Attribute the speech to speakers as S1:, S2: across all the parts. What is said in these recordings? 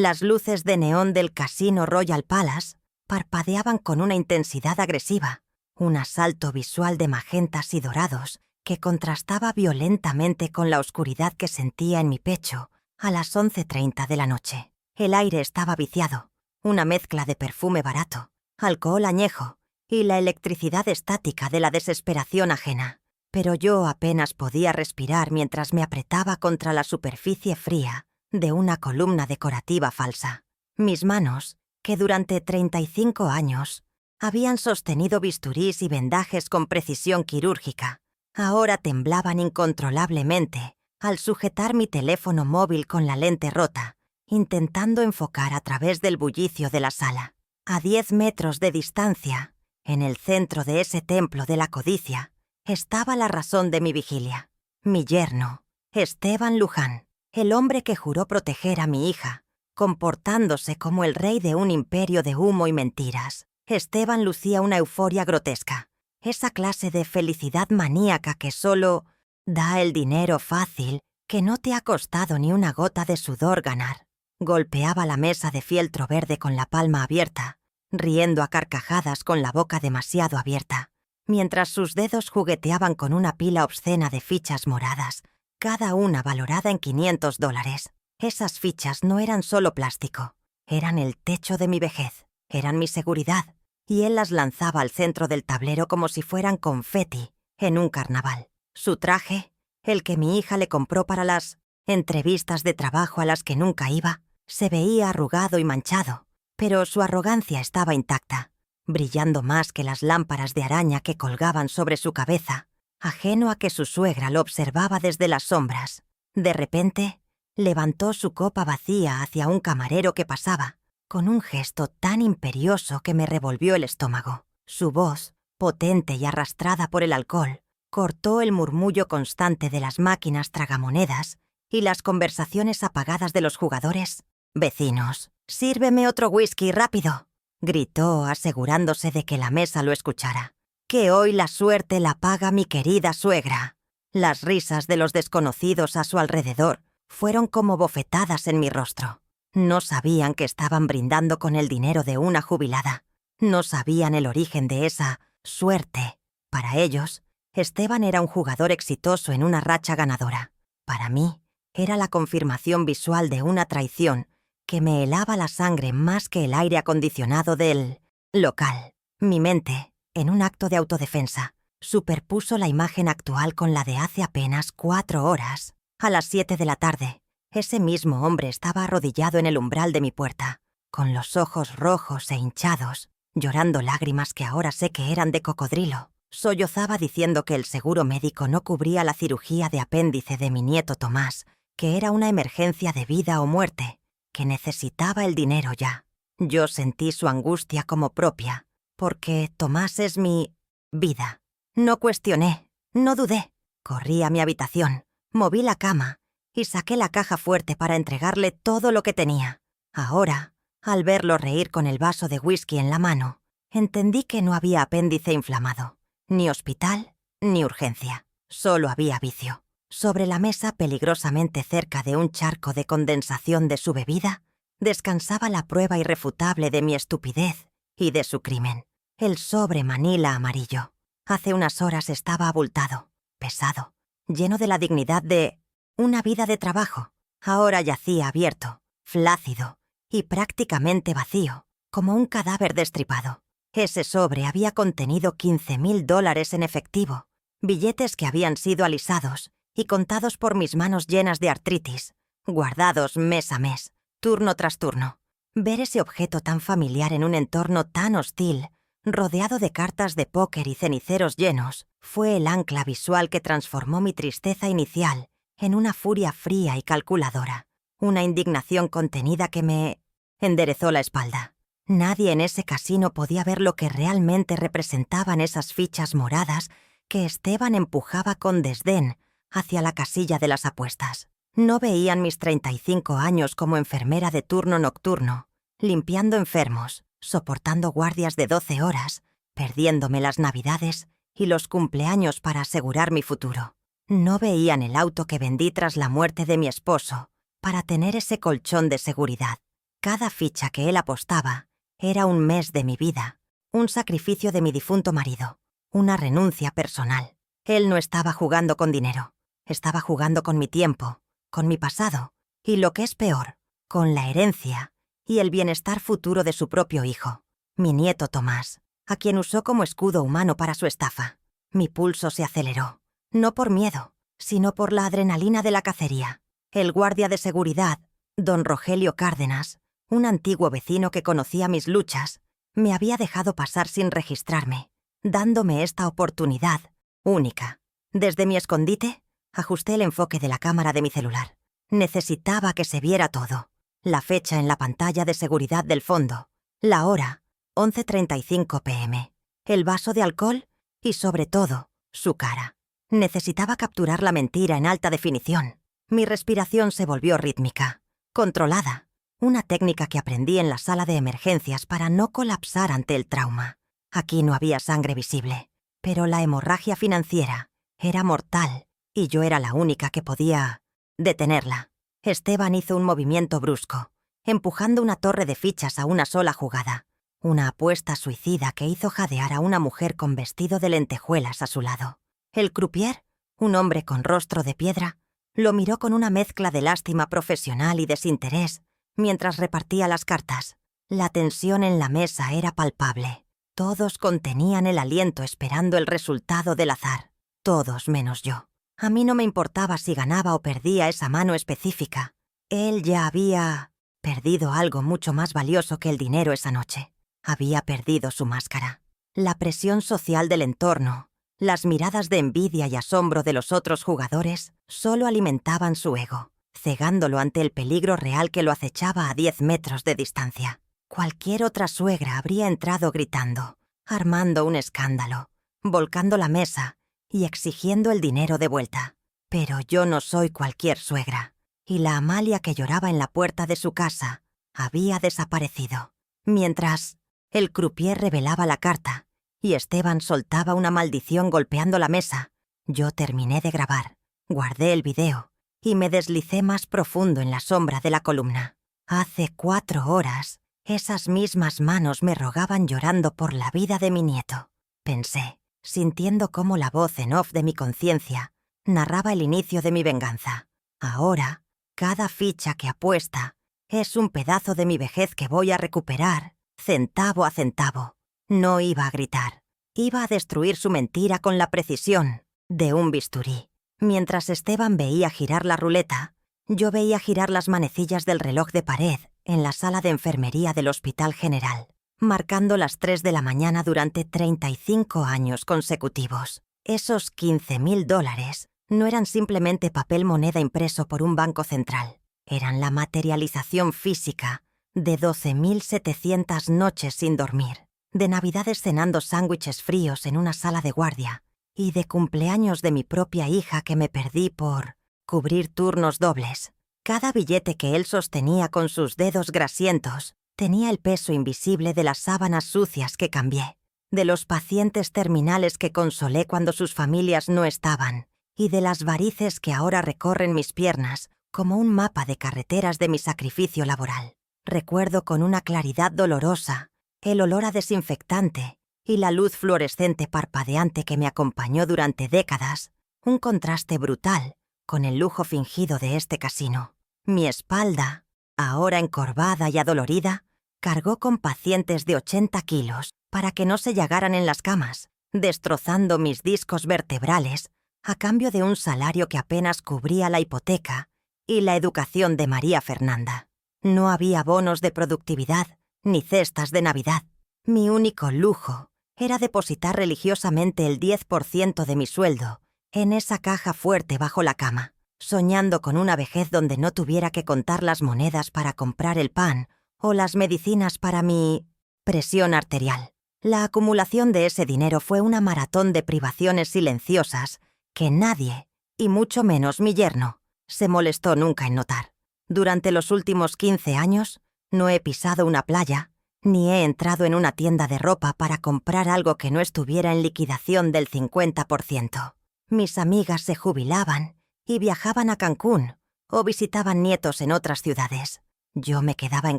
S1: Las luces de neón del casino Royal Palace parpadeaban con una intensidad agresiva, un asalto visual de magentas y dorados que contrastaba violentamente con la oscuridad que sentía en mi pecho a las 11:30 de la noche. El aire estaba viciado, una mezcla de perfume barato, alcohol añejo y la electricidad estática de la desesperación ajena. Pero yo apenas podía respirar mientras me apretaba contra la superficie fría de una columna decorativa falsa. Mis manos, que durante 35 años habían sostenido bisturís y vendajes con precisión quirúrgica, ahora temblaban incontrolablemente al sujetar mi teléfono móvil con la lente rota, intentando enfocar a través del bullicio de la sala. A 10 metros de distancia, en el centro de ese templo de la codicia, estaba la razón de mi vigilia. Mi yerno, Esteban Luján, el hombre que juró proteger a mi hija, comportándose como el rey de un imperio de humo y mentiras. Esteban lucía una euforia grotesca, esa clase de felicidad maníaca que solo da el dinero fácil que no te ha costado ni una gota de sudor ganar. Golpeaba la mesa de fieltro verde con la palma abierta, riendo a carcajadas con la boca demasiado abierta, mientras sus dedos jugueteaban con una pila obscena de fichas moradas, cada una valorada en $500. Esas fichas no eran solo plástico, eran el techo de mi vejez, eran mi seguridad, y él las lanzaba al centro del tablero como si fueran confeti en un carnaval. Su traje, el que mi hija le compró para las entrevistas de trabajo a las que nunca iba, se veía arrugado y manchado, pero su arrogancia estaba intacta, brillando más que las lámparas de araña que colgaban sobre su cabeza, ajeno a que su suegra lo observaba desde las sombras. De repente, levantó su copa vacía hacia un camarero que pasaba, con un gesto tan imperioso que me revolvió el estómago. Su voz, potente y arrastrada por el alcohol, cortó el murmullo constante de las máquinas tragamonedas y las conversaciones apagadas de los jugadores. «Vecinos, sírveme otro whisky rápido», gritó, asegurándose de que la mesa lo escuchara. «Que hoy la suerte la paga mi querida suegra». Las risas de los desconocidos a su alrededor fueron como bofetadas en mi rostro. No sabían que estaban brindando con el dinero de una jubilada. No sabían el origen de esa suerte. Para ellos, Esteban era un jugador exitoso en una racha ganadora. Para mí, era la confirmación visual de una traición que me helaba la sangre más que el aire acondicionado del local. Mi mente, en un acto de autodefensa, superpuso la imagen actual con la de hace apenas 4 horas. A las 7 de la tarde, ese mismo hombre estaba arrodillado en el umbral de mi puerta, con los ojos rojos e hinchados, llorando lágrimas que ahora sé que eran de cocodrilo. Sollozaba diciendo que el seguro médico no cubría la cirugía de apéndice de mi nieto Tomás, que era una emergencia de vida o muerte, que necesitaba el dinero ya. Yo sentí su angustia como propia, porque Tomás es mi vida. No cuestioné, no dudé. Corrí a mi habitación, moví la cama y saqué la caja fuerte para entregarle todo lo que tenía. Ahora, al verlo reír con el vaso de whisky en la mano, entendí que no había apéndice inflamado, ni hospital, ni urgencia. Solo había vicio. Sobre la mesa, peligrosamente cerca de un charco de condensación de su bebida, descansaba la prueba irrefutable de mi estupidez y de su crimen. El sobre manila amarillo. Hace unas horas estaba abultado, pesado, lleno de la dignidad de una vida de trabajo. Ahora yacía abierto, flácido y prácticamente vacío, como un cadáver destripado. Ese sobre había contenido $15,000 en efectivo, billetes que habían sido alisados y contados por mis manos llenas de artritis, guardados mes a mes, turno tras turno. Ver ese objeto tan familiar en un entorno tan hostil, rodeado de cartas de póker y ceniceros llenos, fue el ancla visual que transformó mi tristeza inicial en una furia fría y calculadora, una indignación contenida que me enderezó la espalda. Nadie en ese casino podía ver lo que realmente representaban esas fichas moradas que Esteban empujaba con desdén hacia la casilla de las apuestas. No veían mis 35 años como enfermera de turno nocturno, limpiando enfermos, soportando guardias de 12 horas, perdiéndome las navidades y los cumpleaños para asegurar mi futuro. No veían el auto que vendí tras la muerte de mi esposo para tener ese colchón de seguridad. Cada ficha que él apostaba era un mes de mi vida, un sacrificio de mi difunto marido, una renuncia personal. Él no estaba jugando con dinero, estaba jugando con mi tiempo, con mi pasado y, lo que es peor, con la herencia y el bienestar futuro de su propio hijo, mi nieto Tomás, a quien usó como escudo humano para su estafa. Mi pulso se aceleró, no por miedo, sino por la adrenalina de la cacería. El guardia de seguridad, don Rogelio Cárdenas, un antiguo vecino que conocía mis luchas, me había dejado pasar sin registrarme, dándome esta oportunidad única. Desde mi escondite, ajusté el enfoque de la cámara de mi celular. Necesitaba que se viera todo. La fecha en la pantalla de seguridad del fondo, la hora, 11:35 p.m., el vaso de alcohol y, sobre todo, su cara. Necesitaba capturar la mentira en alta definición. Mi respiración se volvió rítmica, controlada, una técnica que aprendí en la sala de emergencias para no colapsar ante el trauma. Aquí no había sangre visible, pero la hemorragia financiera era mortal y yo era la única que podía detenerla. Esteban hizo un movimiento brusco, empujando una torre de fichas a una sola jugada, una apuesta suicida que hizo jadear a una mujer con vestido de lentejuelas a su lado. El croupier, un hombre con rostro de piedra, lo miró con una mezcla de lástima profesional y desinterés mientras repartía las cartas. La tensión en la mesa era palpable. Todos contenían el aliento esperando el resultado del azar. Todos menos yo. A mí no me importaba si ganaba o perdía esa mano específica. Él ya había perdido algo mucho más valioso que el dinero esa noche. Había perdido su máscara. La presión social del entorno, las miradas de envidia y asombro de los otros jugadores solo alimentaban su ego, cegándolo ante el peligro real que lo acechaba a 10 metros de distancia. Cualquier otra suegra habría entrado gritando, armando un escándalo, volcando la mesa y exigiendo el dinero de vuelta. Pero yo no soy cualquier suegra, y la Amalia que lloraba en la puerta de su casa había desaparecido. Mientras el croupier revelaba la carta y Esteban soltaba una maldición golpeando la mesa, yo terminé de grabar, guardé el video y me deslicé más profundo en la sombra de la columna. Hace 4 horas, esas mismas manos me rogaban llorando por la vida de mi nieto, pensé, sintiendo cómo la voz en off de mi conciencia narraba el inicio de mi venganza. Ahora, cada ficha que apuesta es un pedazo de mi vejez que voy a recuperar, centavo a centavo. No iba a gritar, iba a destruir su mentira con la precisión de un bisturí. Mientras Esteban veía girar la ruleta, yo veía girar las manecillas del reloj de pared en la sala de enfermería del Hospital General, marcando las 3 de la mañana durante 35 años consecutivos. Esos $15,000 no eran simplemente papel moneda impreso por un banco central, eran la materialización física de 12.700 noches sin dormir, de navidades cenando sándwiches fríos en una sala de guardia y de cumpleaños de mi propia hija que me perdí por cubrir turnos dobles. Cada billete que él sostenía con sus dedos grasientos tenía el peso invisible de las sábanas sucias que cambié, de los pacientes terminales que consolé cuando sus familias no estaban, y de las varices que ahora recorren mis piernas como un mapa de carreteras de mi sacrificio laboral. Recuerdo con una claridad dolorosa el olor a desinfectante y la luz fluorescente parpadeante que me acompañó durante décadas, un contraste brutal con el lujo fingido de este casino. Mi espalda, ahora encorvada y adolorida, cargó con pacientes de 80 kilos para que no se llagaran en las camas, destrozando mis discos vertebrales a cambio de un salario que apenas cubría la hipoteca y la educación de María Fernanda. No había bonos de productividad ni cestas de Navidad. Mi único lujo era depositar religiosamente el 10% de mi sueldo en esa caja fuerte bajo la cama, soñando con una vejez donde no tuviera que contar las monedas para comprar el pan o las medicinas para mi presión arterial. La acumulación de ese dinero fue una maratón de privaciones silenciosas que nadie, y mucho menos mi yerno, se molestó nunca en notar. Durante los últimos 15 años, no he pisado una playa, ni he entrado en una tienda de ropa para comprar algo que no estuviera en liquidación del 50%. Mis amigas se jubilaban y viajaban a Cancún o visitaban nietos en otras ciudades. Yo me quedaba en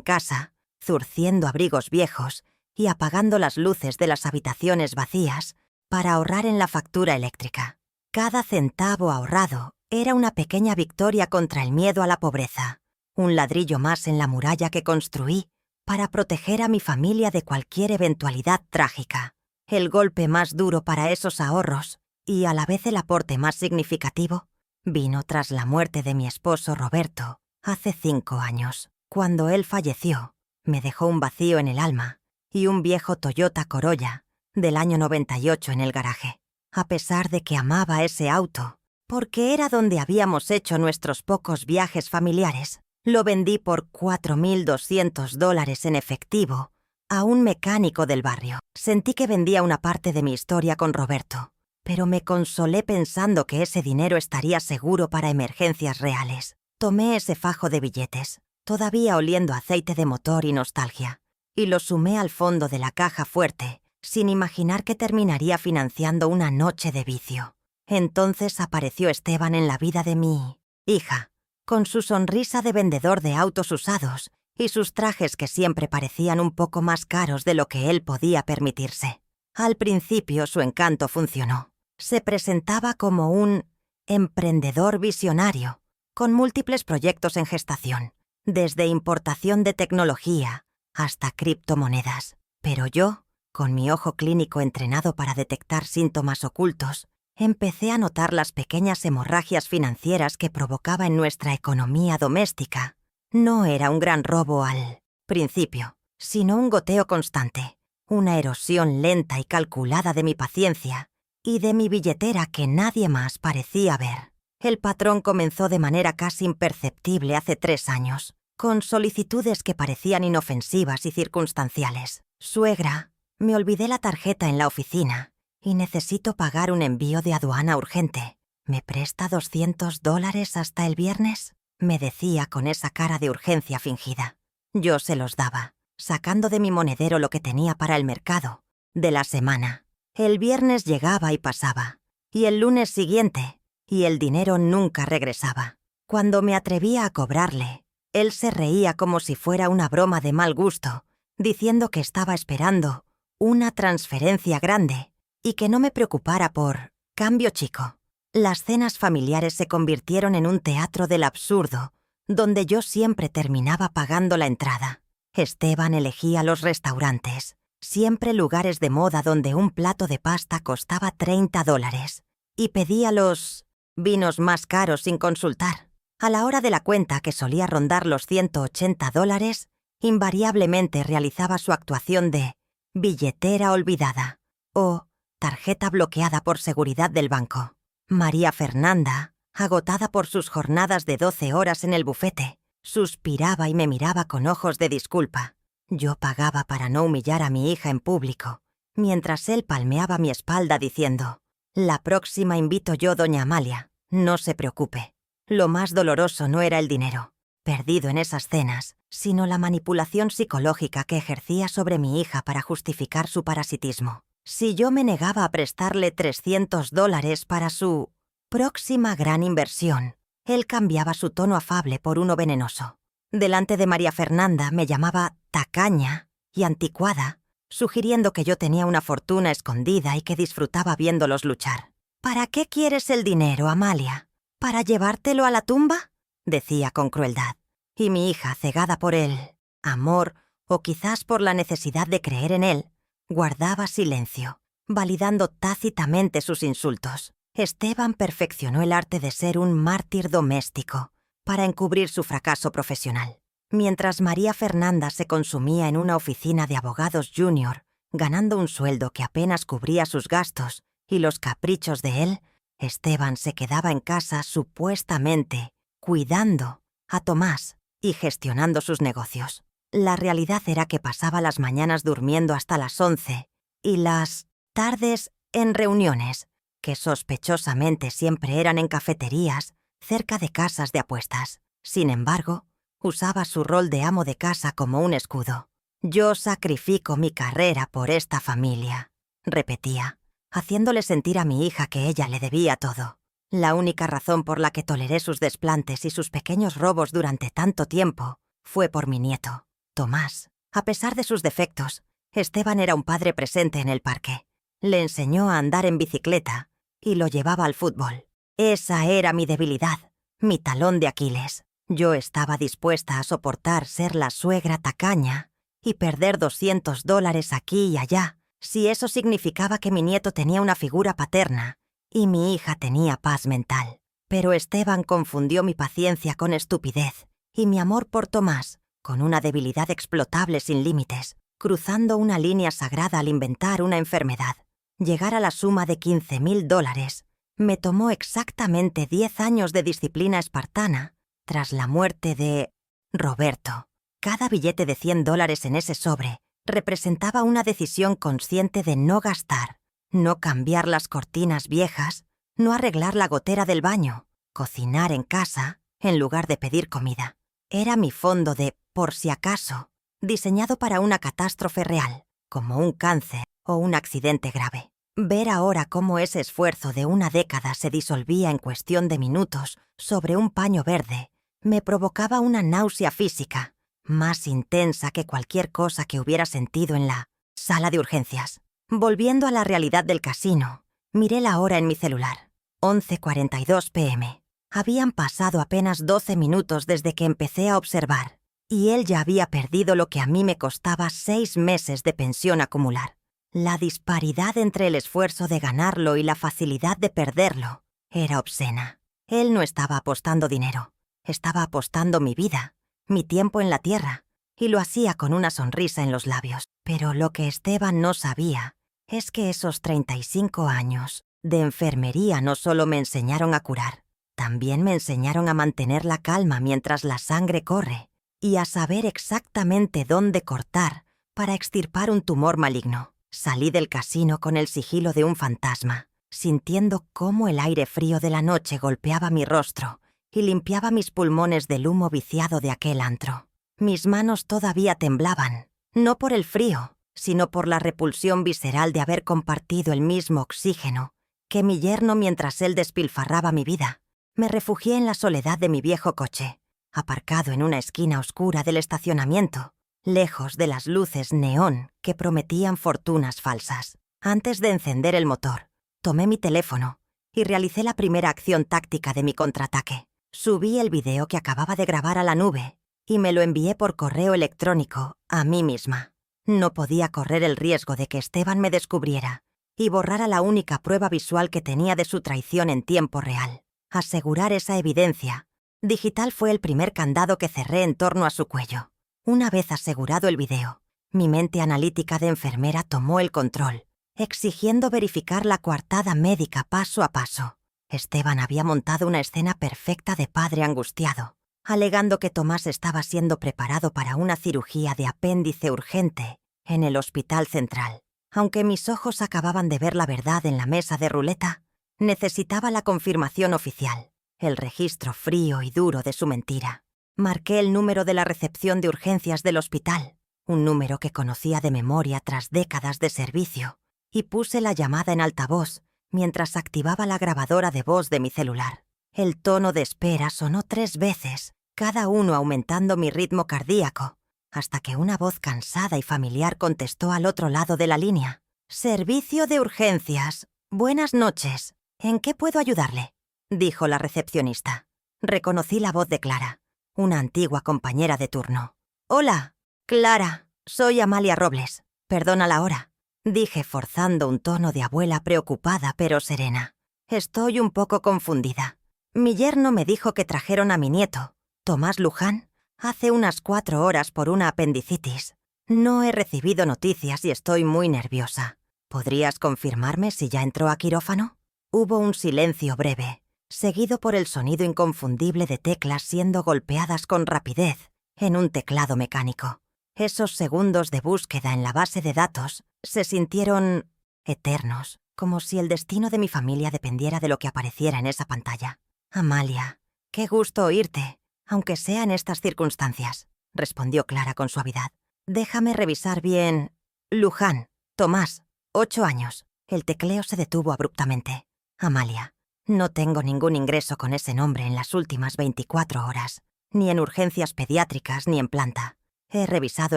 S1: casa, zurciendo abrigos viejos y apagando las luces de las habitaciones vacías para ahorrar en la factura eléctrica. Cada centavo ahorrado era una pequeña victoria contra el miedo a la pobreza, un ladrillo más en la muralla que construí para proteger a mi familia de cualquier eventualidad trágica. El golpe más duro para esos ahorros, y a la vez el aporte más significativo, vino tras la muerte de mi esposo Roberto hace 5 años. Cuando él falleció, me dejó un vacío en el alma y un viejo Toyota Corolla del año 98 en el garaje. A pesar de que amaba ese auto, porque era donde habíamos hecho nuestros pocos viajes familiares, lo vendí por $4.200 en efectivo a un mecánico del barrio. Sentí que vendía una parte de mi historia con Roberto, pero me consolé pensando que ese dinero estaría seguro para emergencias reales. Tomé ese fajo de billetes, todavía oliendo aceite de motor y nostalgia, y lo sumé al fondo de la caja fuerte, sin imaginar que terminaría financiando una noche de vicio. Entonces apareció Esteban en la vida de mi hija, con su sonrisa de vendedor de autos usados y sus trajes que siempre parecían un poco más caros de lo que él podía permitirse. Al principio su encanto funcionó. Se presentaba como un emprendedor visionario, con múltiples proyectos en gestación, desde importación de tecnología hasta criptomonedas. Pero yo, con mi ojo clínico entrenado para detectar síntomas ocultos, empecé a notar las pequeñas hemorragias financieras que provocaba en nuestra economía doméstica. No era un gran robo al principio, sino un goteo constante, una erosión lenta y calculada de mi paciencia y de mi billetera que nadie más parecía ver. El patrón comenzó de manera casi imperceptible hace 3 años, con solicitudes que parecían inofensivas y circunstanciales. Suegra, me olvidé la tarjeta en la oficina y necesito pagar un envío de aduana urgente. ¿Me presta $200 hasta el viernes?, me decía con esa cara de urgencia fingida. Yo se los daba, sacando de mi monedero lo que tenía para el mercado de la semana. El viernes llegaba y pasaba, y el lunes siguiente, y el dinero nunca regresaba. Cuando me atrevía a cobrarle, él se reía como si fuera una broma de mal gusto, diciendo que estaba esperando una transferencia grande y que no me preocupara por cambio chico. Las cenas familiares se convirtieron en un teatro del absurdo, donde yo siempre terminaba pagando la entrada. Esteban elegía los restaurantes, siempre lugares de moda donde un plato de pasta costaba $30, y pedía los vinos más caros sin consultar. A la hora de la cuenta, que solía rondar los $180, invariablemente realizaba su actuación de billetera olvidada o tarjeta bloqueada por seguridad del banco. María Fernanda, agotada por sus jornadas de 12 horas en el bufete, suspiraba y me miraba con ojos de disculpa. Yo pagaba para no humillar a mi hija en público, mientras él palmeaba mi espalda diciendo: «La próxima invito yo, doña Amalia, no se preocupe». Lo más doloroso no era el dinero perdido en esas cenas, sino la manipulación psicológica que ejercía sobre mi hija para justificar su parasitismo. Si yo me negaba a prestarle $300 para su próxima gran inversión, él cambiaba su tono afable por uno venenoso. Delante de María Fernanda me llamaba tacaña y anticuada, sugiriendo que yo tenía una fortuna escondida y que disfrutaba viéndolos luchar. «¿Para qué quieres el dinero, Amalia? ¿Para llevártelo a la tumba?», decía con crueldad. Y mi hija, cegada por el amor o quizás por la necesidad de creer en él, guardaba silencio, validando tácitamente sus insultos. Esteban perfeccionó el arte de ser un mártir doméstico para encubrir su fracaso profesional. Mientras María Fernanda se consumía en una oficina de abogados junior, ganando un sueldo que apenas cubría sus gastos y los caprichos de él, Esteban se quedaba en casa supuestamente cuidando a Tomás y gestionando sus negocios. La realidad era que pasaba las mañanas durmiendo hasta las 11 y las tardes en reuniones, que sospechosamente siempre eran en cafeterías cerca de casas de apuestas. Sin embargo, usaba su rol de amo de casa como un escudo. «Yo sacrifico mi carrera por esta familia», repetía, haciéndole sentir a mi hija que ella le debía todo. La única razón por la que toleré sus desplantes y sus pequeños robos durante tanto tiempo Fue por mi nieto, Tomás. A pesar de sus defectos, Esteban era un padre presente en el parque. Le enseñó a andar en bicicleta y lo llevaba al fútbol. Esa era mi debilidad, mi talón de Aquiles. Yo estaba dispuesta a soportar ser la suegra tacaña y perder $200 aquí y allá, si eso significaba que mi nieto tenía una figura paterna y mi hija tenía paz mental. Pero Esteban confundió mi paciencia con estupidez y mi amor por Tomás con una debilidad explotable sin límites, cruzando una línea sagrada al inventar una enfermedad. Llegar a la suma de $15,000 me tomó exactamente 10 años de disciplina espartana tras la muerte de Roberto. Cada billete de $100 en ese sobre representaba una decisión consciente de no gastar, no cambiar las cortinas viejas, no arreglar la gotera del baño, cocinar en casa en lugar de pedir comida. Era mi fondo de por si acaso, diseñado para una catástrofe real, como un cáncer o un accidente grave. Ver ahora cómo ese esfuerzo de una década se disolvía en cuestión de minutos sobre un paño verde me provocaba una náusea física, más intensa que cualquier cosa que hubiera sentido en la sala de urgencias. Volviendo a la realidad del casino, miré la hora en mi celular. 11:42 p.m. Habían pasado apenas 12 minutos desde que empecé a observar, y él ya había perdido lo que a mí me costaba 6 meses de pensión acumular. La disparidad entre el esfuerzo de ganarlo y la facilidad de perderlo era obscena. Él no estaba apostando dinero, estaba apostando mi vida, mi tiempo en la tierra, y lo hacía con una sonrisa en los labios. Pero lo que Esteban no sabía es que esos 35 años de enfermería no solo me enseñaron a curar, también me enseñaron a mantener la calma mientras la sangre corre y a saber exactamente dónde cortar para extirpar un tumor maligno. Salí del casino con el sigilo de un fantasma, sintiendo cómo el aire frío de la noche golpeaba mi rostro y limpiaba mis pulmones del humo viciado de aquel antro. Mis manos todavía temblaban, no por el frío, sino por la repulsión visceral de haber compartido el mismo oxígeno que mi yerno mientras él despilfarraba mi vida. Me refugié en la soledad de mi viejo coche, aparcado en una esquina oscura del estacionamiento, lejos de las luces neón que prometían fortunas falsas. Antes de encender el motor, tomé mi teléfono y realicé la primera acción táctica de mi contraataque. Subí el video que acababa de grabar a la nube y me lo envié por correo electrónico a mí misma. No podía correr el riesgo de que Esteban me descubriera y borrara la única prueba visual que tenía de su traición en tiempo real. Asegurar esa evidencia digital fue el primer candado que cerré en torno a su cuello. Una vez asegurado el video, mi mente analítica de enfermera tomó el control, exigiendo verificar la coartada médica paso a paso. Esteban había montado una escena perfecta de padre angustiado, alegando que Tomás estaba siendo preparado para una cirugía de apéndice urgente en el Hospital Central. Aunque mis ojos acababan de ver la verdad en la mesa de ruleta, necesitaba la confirmación oficial, el registro frío y duro de su mentira. Marqué el número de la recepción de urgencias del hospital, un número que conocía de memoria tras décadas de servicio, y puse la llamada en altavoz mientras activaba la grabadora de voz de mi celular. El tono de espera sonó 3 veces, cada uno aumentando mi ritmo cardíaco, hasta que una voz cansada y familiar contestó al otro lado de la línea. «Servicio de urgencias. Buenas noches. ¿En qué puedo ayudarle?», dijo la recepcionista. Reconocí la voz de Clara, una antigua compañera de turno. «Hola, Clara. Soy Amalia Robles. Perdona la hora», dije forzando un tono de abuela preocupada pero serena. «Estoy un poco confundida. Mi yerno me dijo que trajeron a mi nieto, Tomás Luján, hace unas 4 horas por una apendicitis. No he recibido noticias y estoy muy nerviosa. ¿Podrías confirmarme si ya entró a quirófano?». Hubo un silencio breve, seguido por el sonido inconfundible de teclas siendo golpeadas con rapidez en un teclado mecánico. Esos segundos de búsqueda en la base de datos se sintieron eternos, como si el destino de mi familia dependiera de lo que apareciera en esa pantalla. «Amalia, qué gusto oírte, aunque sea en estas circunstancias», respondió Clara con suavidad. «Déjame revisar bien. Luján, Tomás, 8 años». El tecleo se detuvo abruptamente. «Amalia, no tengo ningún ingreso con ese nombre en las últimas 24 horas. Ni en urgencias pediátricas ni en planta. He revisado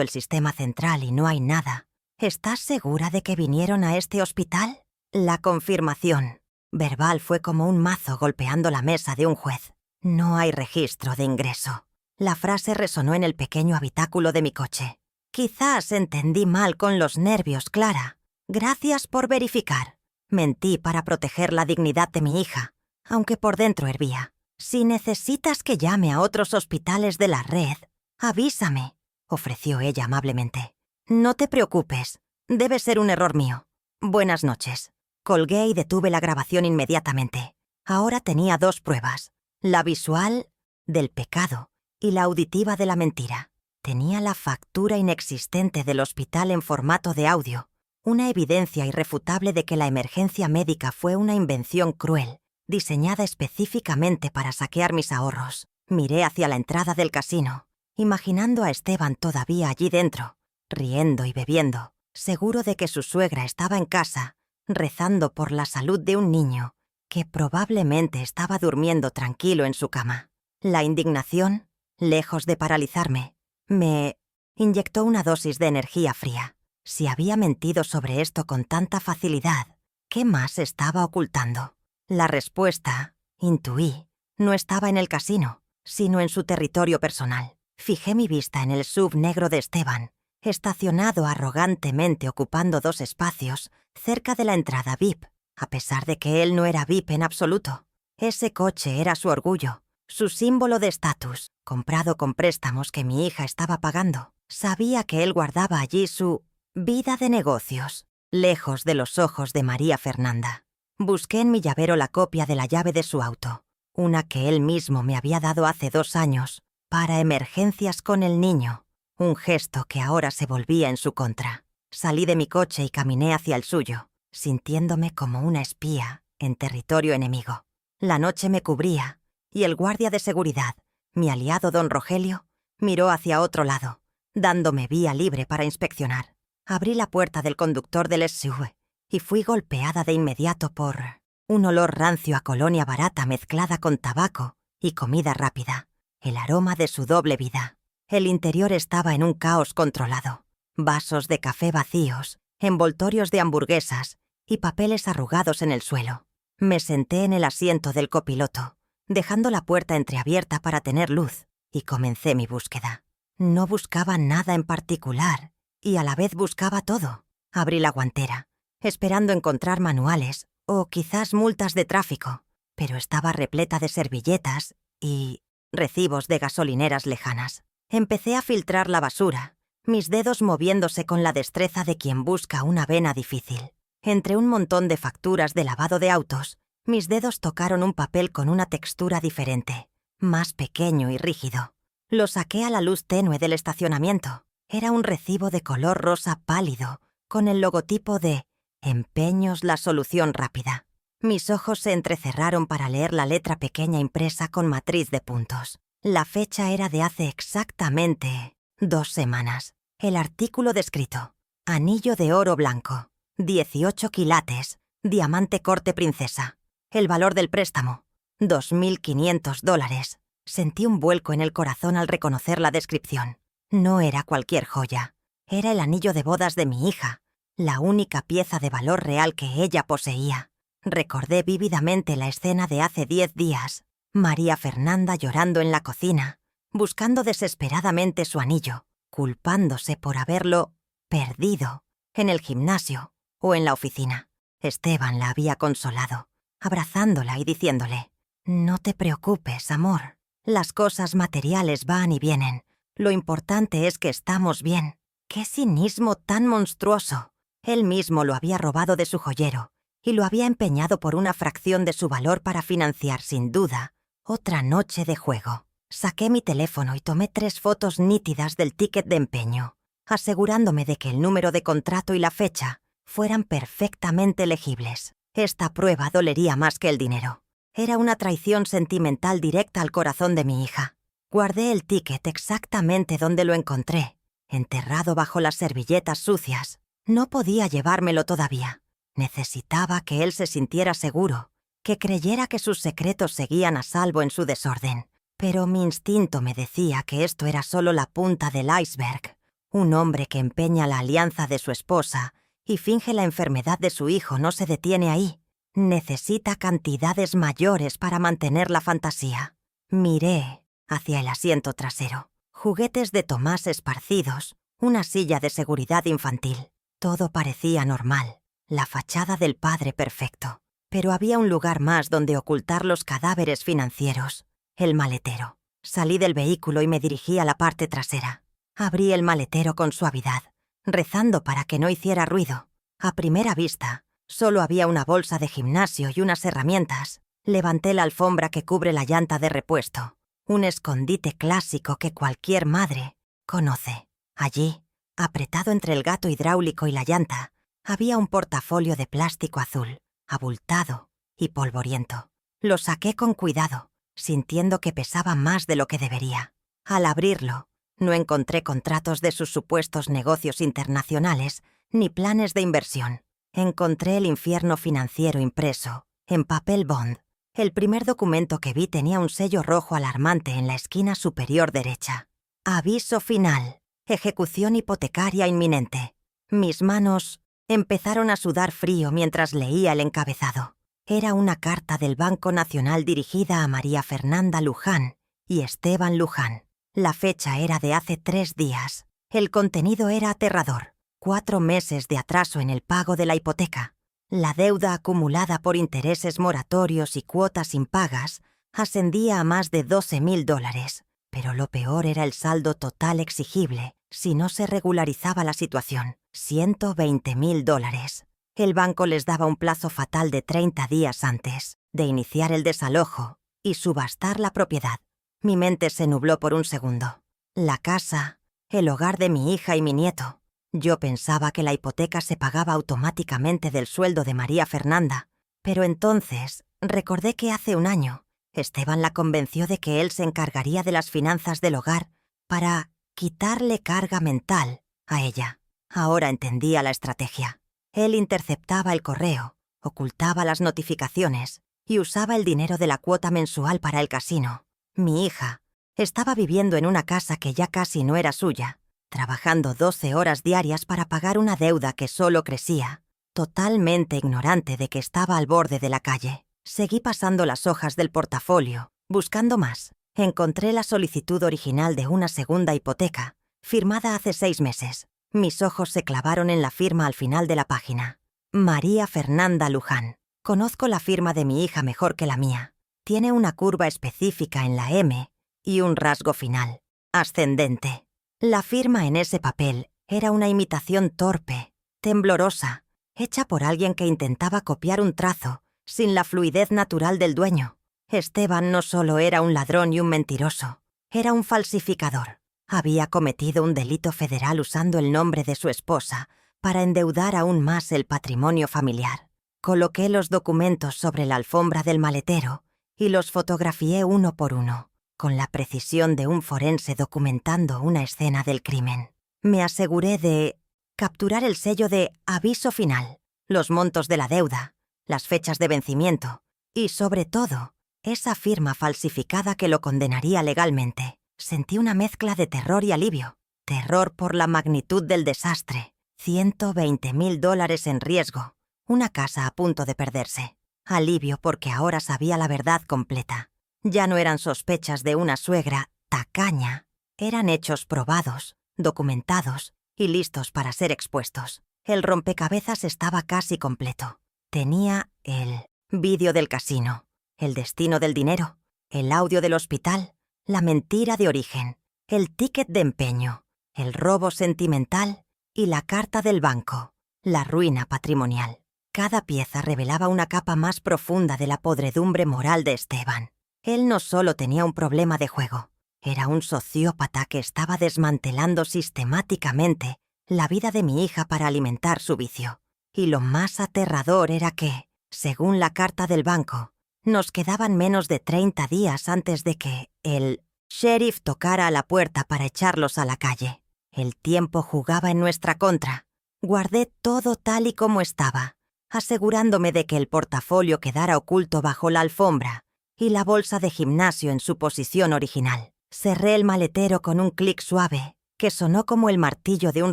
S1: el sistema central y no hay nada. ¿Estás segura de que vinieron a este hospital? La confirmación verbal fue como un mazo golpeando la mesa de un juez. No hay registro de ingreso. La frase resonó en el pequeño habitáculo de mi coche. Quizás entendí mal con los nervios, Clara. Gracias por verificar. Mentí para proteger la dignidad de mi hija, aunque por dentro hervía. Si necesitas que llame a otros hospitales de la red, avísame, ofreció ella amablemente. No te preocupes, debe ser un error mío. Buenas noches. Colgué y detuve la grabación inmediatamente. Ahora tenía 2 pruebas, la visual del pecado y la auditiva de la mentira. Tenía la factura inexistente del hospital en formato de audio, una evidencia irrefutable de que la emergencia médica fue una invención cruel, diseñada específicamente para saquear mis ahorros. Miré hacia la entrada del casino, imaginando a Esteban todavía allí dentro, riendo y bebiendo, seguro de que su suegra estaba en casa, rezando por la salud de un niño que probablemente estaba durmiendo tranquilo en su cama. La indignación, lejos de paralizarme, me inyectó una dosis de energía fría. Si había mentido sobre esto con tanta facilidad, ¿qué más estaba ocultando? La respuesta, intuí, no estaba en el casino, sino en su territorio personal. Fijé mi vista en el SUV negro de Esteban, estacionado arrogantemente ocupando 2 espacios cerca de la entrada VIP, a pesar de que él no era VIP en absoluto. Ese coche era su orgullo, su símbolo de estatus, comprado con préstamos que mi hija estaba pagando. Sabía que él guardaba allí su vida de negocios, lejos de los ojos de María Fernanda. Busqué en mi llavero la copia de la llave de su auto, una que él mismo me había dado hace 2 años, para emergencias con el niño, un gesto que ahora se volvía en su contra. Salí de mi coche y caminé hacia el suyo, sintiéndome como una espía en territorio enemigo. La noche me cubría, y el guardia de seguridad, mi aliado don Rogelio, miró hacia otro lado, dándome vía libre para inspeccionar. Abrí la puerta del conductor del SUV y fui golpeada de inmediato por un olor rancio a colonia barata mezclada con tabaco y comida rápida, el aroma de su doble vida. El interior estaba en un caos controlado. Vasos de café vacíos, envoltorios de hamburguesas y papeles arrugados en el suelo. Me senté en el asiento del copiloto, dejando la puerta entreabierta para tener luz, y comencé mi búsqueda. No buscaba nada en particular, y a la vez buscaba todo. Abrí la guantera, esperando encontrar manuales o quizás multas de tráfico, pero estaba repleta de servilletas y recibos de gasolineras lejanas. Empecé a filtrar la basura, mis dedos moviéndose con la destreza de quien busca una vena difícil. Entre un montón de facturas de lavado de autos, mis dedos tocaron un papel con una textura diferente, más pequeño y rígido. Lo saqué a la luz tenue del estacionamiento. Era un recibo de color rosa pálido, con el logotipo de Empeños La Solución Rápida. Mis ojos se entrecerraron para leer la letra pequeña impresa con matriz de puntos. La fecha era de hace exactamente 2 semanas. El artículo descrito: anillo de oro blanco, 18 quilates, diamante corte princesa. El valor del préstamo, $2.500. Sentí un vuelco en el corazón al reconocer la descripción. No era cualquier joya. Era el anillo de bodas de mi hija, la única pieza de valor real que ella poseía. Recordé vívidamente la escena de hace 10 días. María Fernanda llorando en la cocina, buscando desesperadamente su anillo, culpándose por haberlo perdido en el gimnasio o en la oficina. Esteban la había consolado, abrazándola y diciéndole: «No te preocupes, amor. Las cosas materiales van y vienen. Lo importante es que estamos bien». ¡Qué cinismo tan monstruoso! Él mismo lo había robado de su joyero y lo había empeñado por una fracción de su valor para financiar, sin duda, otra noche de juego. Saqué mi teléfono y tomé 3 fotos nítidas del ticket de empeño, asegurándome de que el número de contrato y la fecha fueran perfectamente legibles. Esta prueba dolería más que el dinero. Era una traición sentimental directa al corazón de mi hija. Guardé el ticket exactamente donde lo encontré, enterrado bajo las servilletas sucias. No podía llevármelo todavía. Necesitaba que él se sintiera seguro, que creyera que sus secretos seguían a salvo en su desorden. Pero mi instinto me decía que esto era solo la punta del iceberg. Un hombre que empeña la alianza de su esposa y finge la enfermedad de su hijo no se detiene ahí. Necesita cantidades mayores para mantener la fantasía. Miré hacia el asiento trasero. Juguetes de Tomás esparcidos, una silla de seguridad infantil. Todo parecía normal. La fachada del padre perfecto. Pero había un lugar más donde ocultar los cadáveres financieros. El maletero. Salí del vehículo y me dirigí a la parte trasera. Abrí el maletero con suavidad, rezando para que no hiciera ruido. A primera vista, solo había una bolsa de gimnasio y unas herramientas. Levanté la alfombra que cubre la llanta de repuesto. Un escondite clásico que cualquier madre conoce. Allí, apretado entre el gato hidráulico y la llanta, había un portafolio de plástico azul, abultado y polvoriento. Lo saqué con cuidado, sintiendo que pesaba más de lo que debería. Al abrirlo, no encontré contratos de sus supuestos negocios internacionales ni planes de inversión. Encontré el infierno financiero impreso, en papel bond. El primer documento que vi tenía un sello rojo alarmante en la esquina superior derecha. Aviso final. Ejecución hipotecaria inminente. Mis manos empezaron a sudar frío mientras leía el encabezado. Era una carta del Banco Nacional dirigida a María Fernanda Luján y Esteban Luján. La fecha era de hace 3 días. El contenido era aterrador. 4 meses de atraso en el pago de la hipoteca. La deuda acumulada por intereses moratorios y cuotas impagas ascendía a más de $12,000, pero lo peor era el saldo total exigible si no se regularizaba la situación, $120,000. El banco les daba un plazo fatal de 30 días antes de iniciar el desalojo y subastar la propiedad. Mi mente se nubló por un segundo. La casa, el hogar de mi hija y mi nieto. Yo pensaba que la hipoteca se pagaba automáticamente del sueldo de María Fernanda, pero entonces recordé que hace un año Esteban la convenció de que él se encargaría de las finanzas del hogar para quitarle carga mental a ella. Ahora entendía la estrategia. Él interceptaba el correo, ocultaba las notificaciones y usaba el dinero de la cuota mensual para el casino. Mi hija estaba viviendo en una casa que ya casi no era suya, trabajando 12 horas diarias para pagar una deuda que solo crecía, totalmente ignorante de que estaba al borde de la calle. Seguí pasando las hojas del portafolio, buscando más. Encontré la solicitud original de una segunda hipoteca, firmada hace 6 meses. Mis ojos se clavaron en la firma al final de la página. María Fernanda Luján. Conozco la firma de mi hija mejor que la mía. Tiene una curva específica en la M y un rasgo final, ascendente. La firma en ese papel era una imitación torpe, temblorosa, hecha por alguien que intentaba copiar un trazo sin la fluidez natural del dueño. Esteban no solo era un ladrón y un mentiroso, era un falsificador. Había cometido un delito federal usando el nombre de su esposa para endeudar aún más el patrimonio familiar. Coloqué los documentos sobre la alfombra del maletero y los fotografié uno por uno, con la precisión de un forense documentando una escena del crimen. Me aseguré de capturar el sello de aviso final, los montos de la deuda, las fechas de vencimiento y, sobre todo, esa firma falsificada que lo condenaría legalmente. Sentí una mezcla de terror y alivio. Terror por la magnitud del desastre. $120,000 en riesgo. Una casa a punto de perderse. Alivio porque ahora sabía la verdad completa. Ya no eran sospechas de una suegra tacaña. Eran hechos probados, documentados y listos para ser expuestos. El rompecabezas estaba casi completo. Tenía el vídeo del casino, el destino del dinero, el audio del hospital, la mentira de origen, el ticket de empeño, el robo sentimental y la carta del banco, la ruina patrimonial. Cada pieza revelaba una capa más profunda de la podredumbre moral de Esteban. Él no solo tenía un problema de juego, era un sociópata que estaba desmantelando sistemáticamente la vida de mi hija para alimentar su vicio. Y lo más aterrador era que, según la carta del banco, nos quedaban menos de 30 días antes de que el sheriff tocara a la puerta para echarlos a la calle. El tiempo jugaba en nuestra contra. Guardé todo tal y como estaba, asegurándome de que el portafolio quedara oculto bajo la alfombra y la bolsa de gimnasio en su posición original. Cerré el maletero con un clic suave que sonó como el martillo de un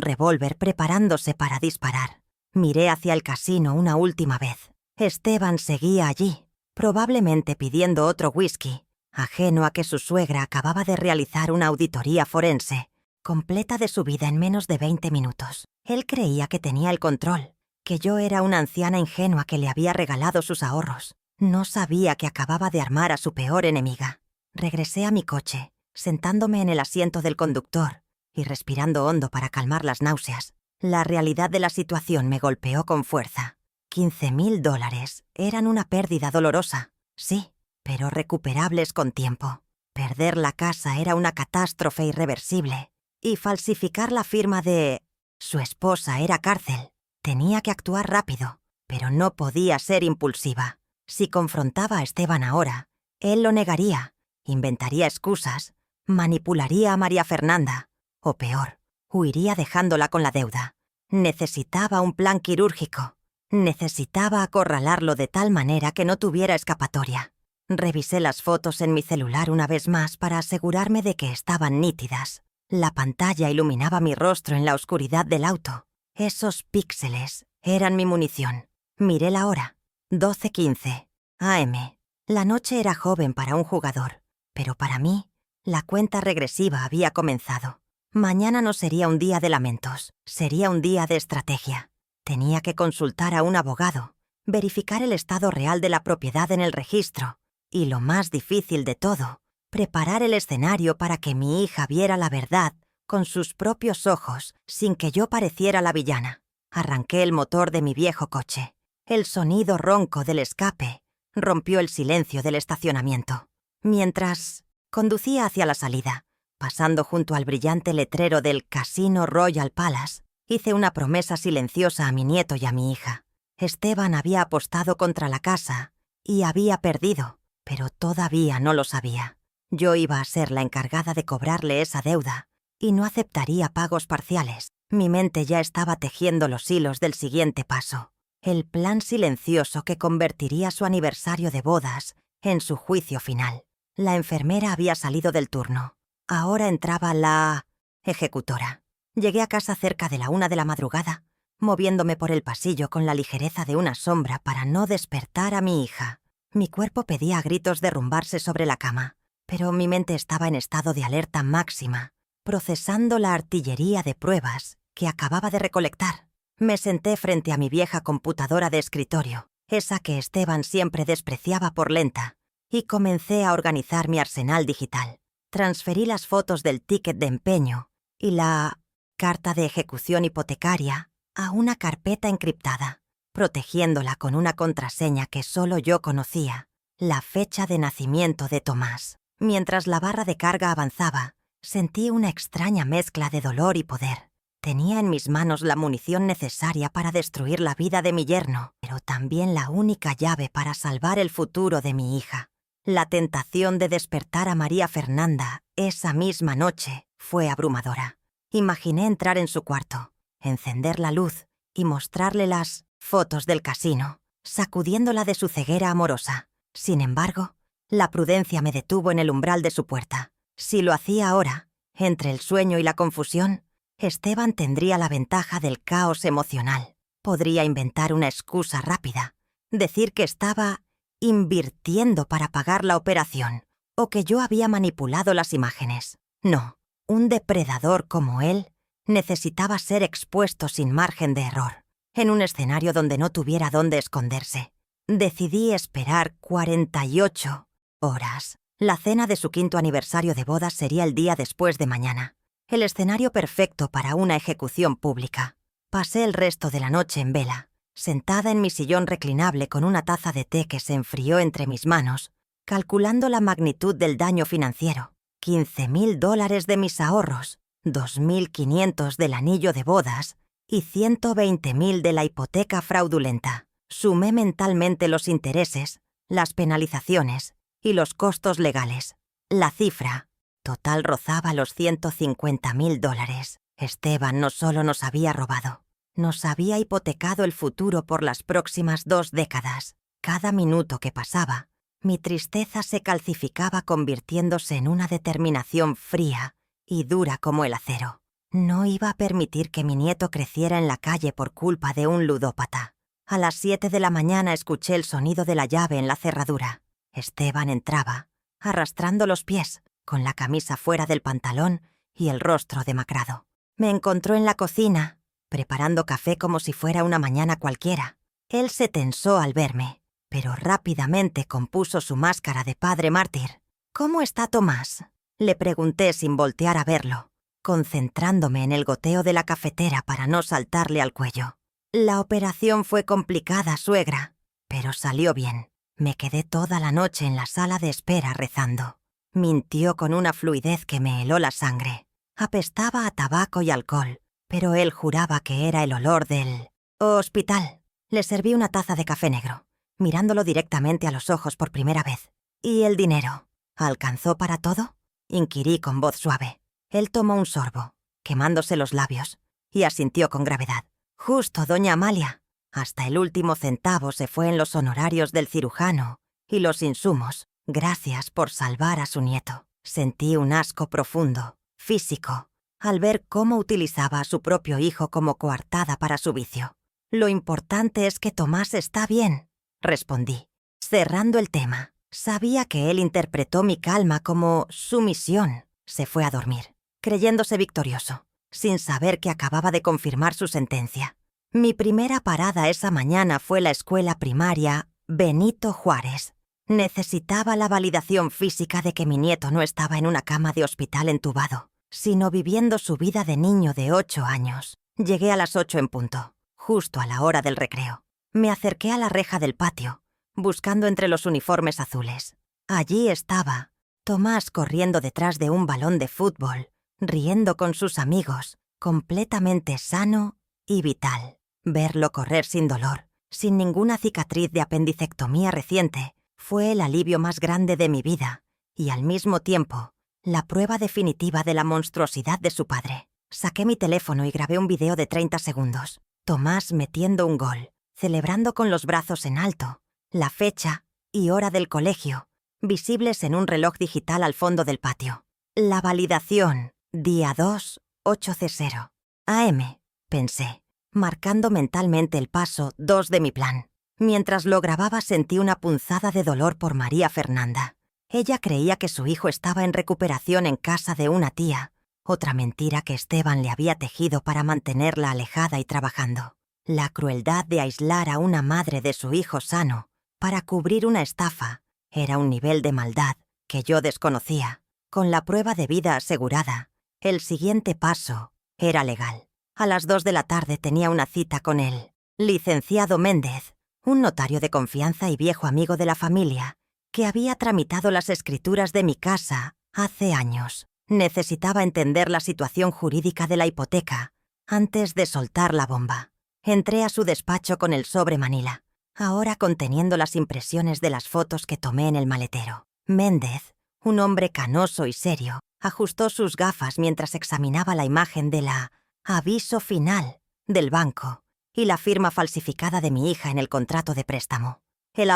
S1: revólver preparándose para disparar. Miré hacia el casino una última vez. Esteban seguía allí, probablemente pidiendo otro whisky, ajeno a que su suegra acababa de realizar una auditoría forense completa de su vida en menos de 20 minutos. Él creía que tenía el control, que yo era una anciana ingenua que le había regalado sus ahorros. No sabía que acababa de armar a su peor enemiga. Regresé a mi coche, sentándome en el asiento del conductor y respirando hondo para calmar las náuseas. La realidad de la situación me golpeó con fuerza. $15,000 eran una pérdida dolorosa, sí, pero recuperables con tiempo. Perder la casa era una catástrofe irreversible, y falsificar la firma de su esposa era cárcel. Tenía que actuar rápido, pero no podía ser impulsiva. Si confrontaba a Esteban ahora, él lo negaría, inventaría excusas, manipularía a María Fernanda, o peor, huiría dejándola con la deuda. Necesitaba un plan quirúrgico. Necesitaba acorralarlo de tal manera que no tuviera escapatoria. Revisé las fotos en mi celular una vez más para asegurarme de que estaban nítidas. La pantalla iluminaba mi rostro en la oscuridad del auto. Esos píxeles eran mi munición. Miré la hora. 12:15 AM. La noche era joven para un jugador, pero para mí, la cuenta regresiva había comenzado. Mañana no sería un día de lamentos, sería un día de estrategia. Tenía que consultar a un abogado, verificar el estado real de la propiedad en el registro, y lo más difícil de todo, preparar el escenario para que mi hija viera la verdad con sus propios ojos, sin que yo pareciera la villana. Arranqué el motor de mi viejo coche. El sonido ronco del escape rompió el silencio del estacionamiento. Mientras conducía hacia la salida, pasando junto al brillante letrero del Casino Royal Palace, hice una promesa silenciosa a mi nieto y a mi hija. Esteban había apostado contra la casa y había perdido, pero todavía no lo sabía. Yo iba a ser la encargada de cobrarle esa deuda y no aceptaría pagos parciales. Mi mente ya estaba tejiendo los hilos del siguiente paso. El plan silencioso que convertiría su aniversario de bodas en su juicio final. La enfermera había salido del turno. Ahora entraba la ejecutora. Llegué a casa cerca de la 1 de la madrugada, moviéndome por el pasillo con la ligereza de una sombra para no despertar a mi hija. Mi cuerpo pedía a gritos derrumbarse sobre la cama, pero mi mente estaba en estado de alerta máxima, procesando la artillería de pruebas que acababa de recolectar. Me senté frente a mi vieja computadora de escritorio, esa que Esteban siempre despreciaba por lenta, y comencé a organizar mi arsenal digital. Transferí las fotos del ticket de empeño y la carta de ejecución hipotecaria a una carpeta encriptada, protegiéndola con una contraseña que solo yo conocía, la fecha de nacimiento de Tomás. Mientras la barra de carga avanzaba, sentí una extraña mezcla de dolor y poder. Tenía en mis manos la munición necesaria para destruir la vida de mi yerno, pero también la única llave para salvar el futuro de mi hija. La tentación de despertar a María Fernanda esa misma noche fue abrumadora. Imaginé entrar en su cuarto, encender la luz y mostrarle las fotos del casino, sacudiéndola de su ceguera amorosa. Sin embargo, la prudencia me detuvo en el umbral de su puerta. Si lo hacía ahora, entre el sueño y la confusión, Esteban tendría la ventaja del caos emocional. Podría inventar una excusa rápida, decir que estaba invirtiendo para pagar la operación, o que yo había manipulado las imágenes. No, un depredador como él necesitaba ser expuesto sin margen de error, en un escenario donde no tuviera dónde esconderse. Decidí esperar 48 horas. La cena de su 5º aniversario de bodas sería el día después de mañana. El escenario perfecto para una ejecución pública. Pasé el resto de la noche en vela, sentada en mi sillón reclinable con una taza de té que se enfrió entre mis manos, calculando la magnitud del daño financiero. $15,000 de mis ahorros, 2.500 del anillo de bodas y 120.000 de la hipoteca fraudulenta. Sumé mentalmente los intereses, las penalizaciones y los costos legales. La cifra total rozaba los $150,000. Esteban no solo nos había robado, nos había hipotecado el futuro por las próximas 2 décadas. Cada minuto que pasaba Mi tristeza se calcificaba convirtiéndose en una determinación fría y dura como el acero. No iba a permitir que mi nieto creciera en la calle por culpa de un ludópata. A las 7 de la mañana escuché el sonido de la llave en la cerradura. Esteban entraba, arrastrando los pies, con la camisa fuera del pantalón y el rostro demacrado. Me encontró en la cocina, preparando café como si fuera una mañana cualquiera. Él se tensó al verme, pero rápidamente compuso su máscara de padre mártir. «¿Cómo está Tomás?», le pregunté sin voltear a verlo, concentrándome en el goteo de la cafetera para no saltarle al cuello. «La operación fue complicada, suegra, pero salió bien. Me quedé toda la noche en la sala de espera rezando». Mintió con una fluidez que me heló la sangre. Apestaba a tabaco y alcohol, pero él juraba que era el olor del hospital. Le serví una taza de café negro, mirándolo directamente a los ojos por primera vez. «¿Y el dinero? ¿Alcanzó para todo?», inquirí con voz suave. Él tomó un sorbo, quemándose los labios, y asintió con gravedad. «Justo, doña Amalia. Hasta el último centavo se fue en los honorarios del cirujano y los insumos. Gracias por salvar a su nieto». Sentí un asco profundo, físico, al ver cómo utilizaba a su propio hijo como coartada para su vicio. «Lo importante es que Tomás está bien», respondí, cerrando el tema. Sabía que él interpretó mi calma como sumisión. Se fue a dormir, creyéndose victorioso, sin saber que acababa de confirmar su sentencia. Mi primera parada esa mañana fue la escuela primaria Benito Juárez. Necesitaba la validación física de que mi nieto no estaba en una cama de hospital entubado, sino viviendo su vida de niño de 8 años. Llegué a las 8 en punto, justo a la hora del recreo. Me acerqué a la reja del patio, buscando entre los uniformes azules. Allí estaba Tomás corriendo detrás de un balón de fútbol, riendo con sus amigos, completamente sano y vital. Verlo correr sin dolor, sin ninguna cicatriz de apendicectomía reciente, fue el alivio más grande de mi vida y, al mismo tiempo, la prueba definitiva de la monstruosidad de su padre. Saqué mi teléfono y grabé un video de 30 segundos. Tomás metiendo un gol, celebrando con los brazos en alto, la fecha y hora del colegio, visibles en un reloj digital al fondo del patio. La validación, día 2, 8:00 AM, pensé, marcando mentalmente el paso 2 de mi plan. Mientras lo grababa sentí una punzada de dolor por María Fernanda. Ella creía que su hijo estaba en recuperación en casa de una tía, otra mentira que Esteban le había tejido para mantenerla alejada y trabajando. La crueldad de aislar a una madre de su hijo sano para cubrir una estafa era un nivel de maldad que yo desconocía. Con la prueba de vida asegurada, el siguiente paso era legal. A las 2 de la tarde tenía una cita con el licenciado Méndez, un notario de confianza y viejo amigo de la familia, que había tramitado las escrituras de mi casa hace años. Necesitaba entender la situación jurídica de la hipoteca antes de soltar la bomba. Entré a su despacho con el sobre manila, ahora conteniendo las impresiones de las fotos que tomé en el maletero. Méndez, un hombre canoso y serio, ajustó sus gafas mientras examinaba la imagen de la aviso final del banco y la firma falsificada de mi hija en el contrato de préstamo. El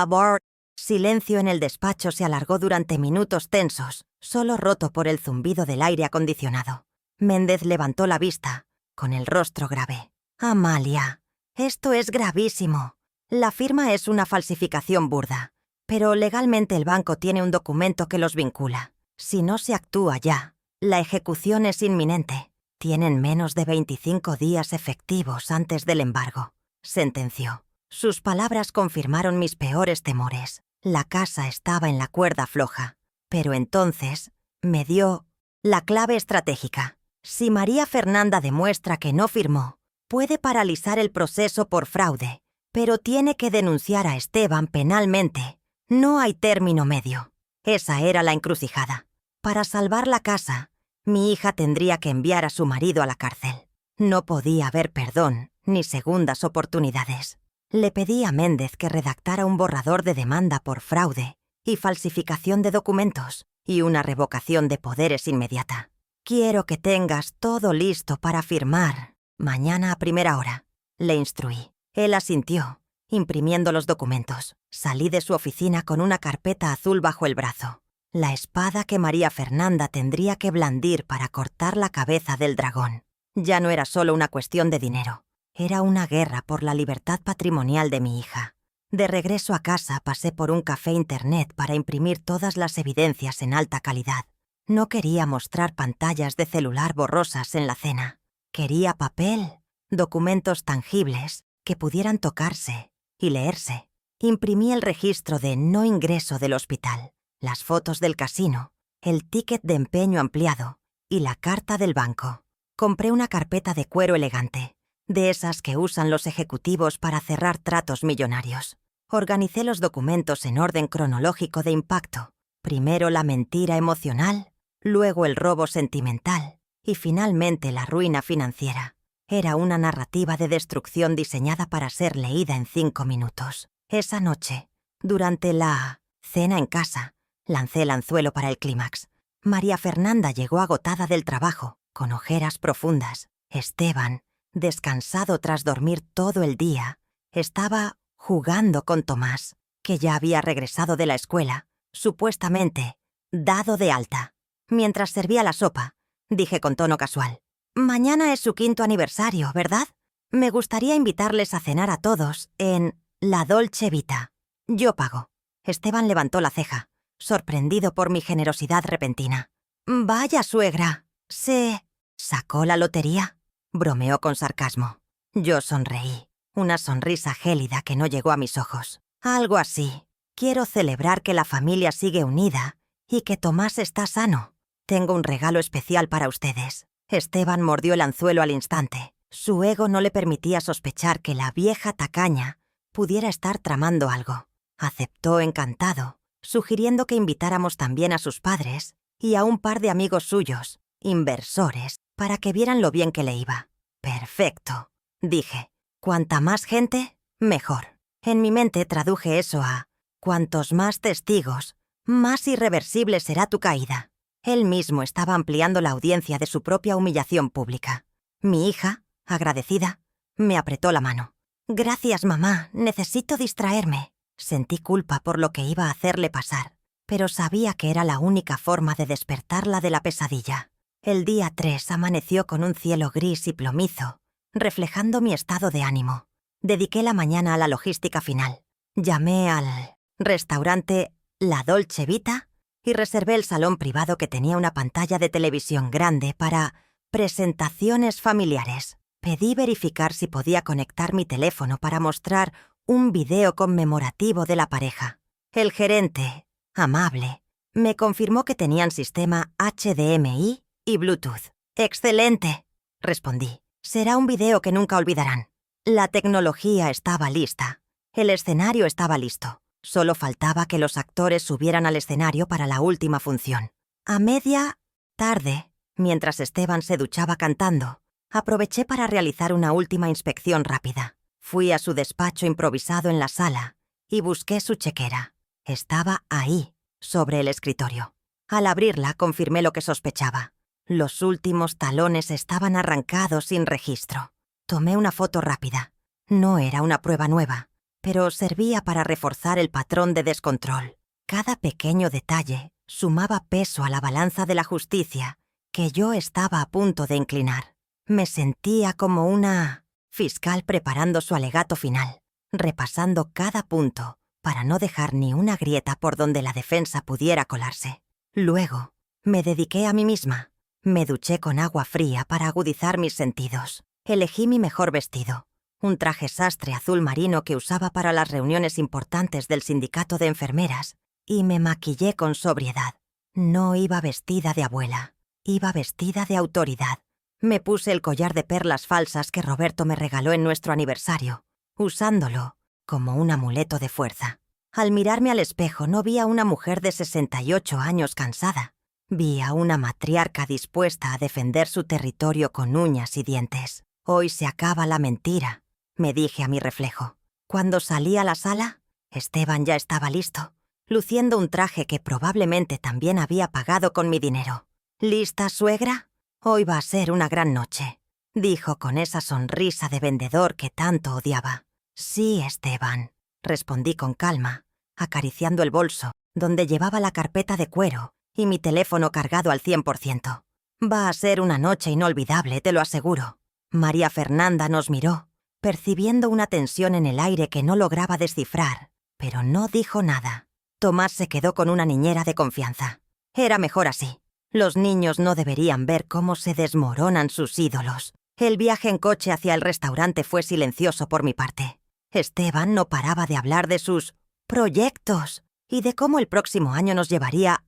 S1: silencio en el despacho se alargó durante minutos tensos, solo roto por el zumbido del aire acondicionado. Méndez levantó la vista, con el rostro grave. «Amalia, esto es gravísimo. La firma es una falsificación burda, pero legalmente el banco tiene un documento que los vincula. Si no se actúa ya, la ejecución es inminente. Tienen menos de 25 días efectivos antes del embargo», sentenció. Sus palabras confirmaron mis peores temores. La casa estaba en la cuerda floja, pero entonces me dio la clave estratégica. Si María Fernanda demuestra que no firmó, puede paralizar el proceso por fraude, pero tiene que denunciar a Esteban penalmente. No hay término medio. Esa era la encrucijada. Para salvar la casa, mi hija tendría que enviar a su marido a la cárcel. No podía haber perdón ni segundas oportunidades. Le pedí a Méndez que redactara un borrador de demanda por fraude y falsificación de documentos y una revocación de poderes inmediata. «Quiero que tengas todo listo para firmar mañana a primera hora», le instruí. Él asintió imprimiendo los documentos. Salí de su oficina con una carpeta azul bajo el brazo. La espada que María Fernanda tendría que blandir para cortar la cabeza del dragón. Ya no era solo una cuestión de dinero. Era una guerra por la libertad patrimonial de mi hija. De regreso a casa pasé por un café internet para imprimir todas las evidencias en alta calidad. No quería mostrar pantallas de celular borrosas en la cena. Quería papel, documentos tangibles que pudieran tocarse y leerse. Imprimí el registro de no ingreso del hospital, las fotos del casino, el ticket de empeño ampliado y la carta del banco. Compré una carpeta de cuero elegante, de esas que usan los ejecutivos para cerrar tratos millonarios. Organicé los documentos en orden cronológico de impacto. Primero la mentira emocional, luego el robo sentimental y finalmente la ruina financiera. Era una narrativa de destrucción diseñada para ser leída en 5 minutos. Esa noche, durante la cena en casa, lancé el anzuelo para el clímax. María Fernanda llegó agotada del trabajo, con ojeras profundas. Esteban, descansado tras dormir todo el día, estaba jugando con Tomás, que ya había regresado de la escuela, supuestamente dado de alta. Mientras servía la sopa, dije con tono casual: «Mañana es su 5º aniversario, ¿verdad? Me gustaría invitarles a cenar a todos en la Dolce Vita. Yo pago». Esteban levantó la ceja, sorprendido por mi generosidad repentina. «Vaya, suegra, ¿se sacó la lotería?», bromeó con sarcasmo. Yo sonreí, una sonrisa gélida que no llegó a mis ojos. «Algo así. Quiero celebrar que la familia sigue unida y que Tomás está sano. Tengo un regalo especial para ustedes». Esteban mordió el anzuelo al instante. Su ego no le permitía sospechar que la vieja tacaña pudiera estar tramando algo. Aceptó encantado, sugiriendo que invitáramos también a sus padres y a un par de amigos suyos, inversores, para que vieran lo bien que le iba. «Perfecto», dije. «Cuanta más gente, mejor». En mi mente traduje eso a: «Cuantos más testigos, más irreversible será tu caída». Él mismo estaba ampliando la audiencia de su propia humillación pública. Mi hija, agradecida, me apretó la mano. «Gracias, mamá, necesito distraerme». Sentí culpa por lo que iba a hacerle pasar, pero sabía que era la única forma de despertarla de la pesadilla. El día 3 amaneció con un cielo gris y plomizo, reflejando mi estado de ánimo. Dediqué la mañana a la logística final. Llamé al restaurante La Dolce Vita y reservé el salón privado que tenía una pantalla de televisión grande para presentaciones familiares. Pedí verificar si podía conectar mi teléfono para mostrar un video conmemorativo de la pareja. El gerente, amable, me confirmó que tenían sistema HDMI y Bluetooth. «Excelente», respondí. «Será un video que nunca olvidarán». La tecnología estaba lista. El escenario estaba listo. Solo faltaba que los actores subieran al escenario para la última función. A media tarde, mientras Esteban se duchaba cantando, aproveché para realizar una última inspección rápida. Fui a su despacho improvisado en la sala y busqué su chequera. Estaba ahí, sobre el escritorio. Al abrirla, confirmé lo que sospechaba. Los últimos talones estaban arrancados sin registro. Tomé una foto rápida. No era una prueba nueva, pero servía para reforzar el patrón de descontrol. Cada pequeño detalle sumaba peso a la balanza de la justicia que yo estaba a punto de inclinar. Me sentía como una fiscal preparando su alegato final, repasando cada punto para no dejar ni una grieta por donde la defensa pudiera colarse. Luego, me dediqué a mí misma. Me duché con agua fría para agudizar mis sentidos. Elegí mi mejor vestido, un traje sastre azul marino que usaba para las reuniones importantes del sindicato de enfermeras, y me maquillé con sobriedad. No iba vestida de abuela, iba vestida de autoridad. Me puse el collar de perlas falsas que Roberto me regaló en nuestro aniversario, usándolo como un amuleto de fuerza. Al mirarme al espejo no vi a una mujer de 68 años cansada. Vi a una matriarca dispuesta a defender su territorio con uñas y dientes. «Hoy se acaba la mentira», me dije a mi reflejo. Cuando salí a la sala, Esteban ya estaba listo, luciendo un traje que probablemente también había pagado con mi dinero. «¿Lista, suegra? Hoy va a ser una gran noche», dijo con esa sonrisa de vendedor que tanto odiaba. Sí, Esteban, respondí con calma, acariciando el bolso, donde llevaba la carpeta de cuero y mi teléfono cargado al 100%. Va a ser una noche inolvidable, te lo aseguro. María Fernanda nos miró, percibiendo una tensión en el aire que no lograba descifrar, pero no dijo nada. Tomás se quedó con una niñera de confianza. Era mejor así. Los niños no deberían ver cómo se desmoronan sus ídolos. El viaje en coche hacia el restaurante fue silencioso por mi parte. Esteban no paraba de hablar de sus proyectos y de cómo el próximo año nos llevaría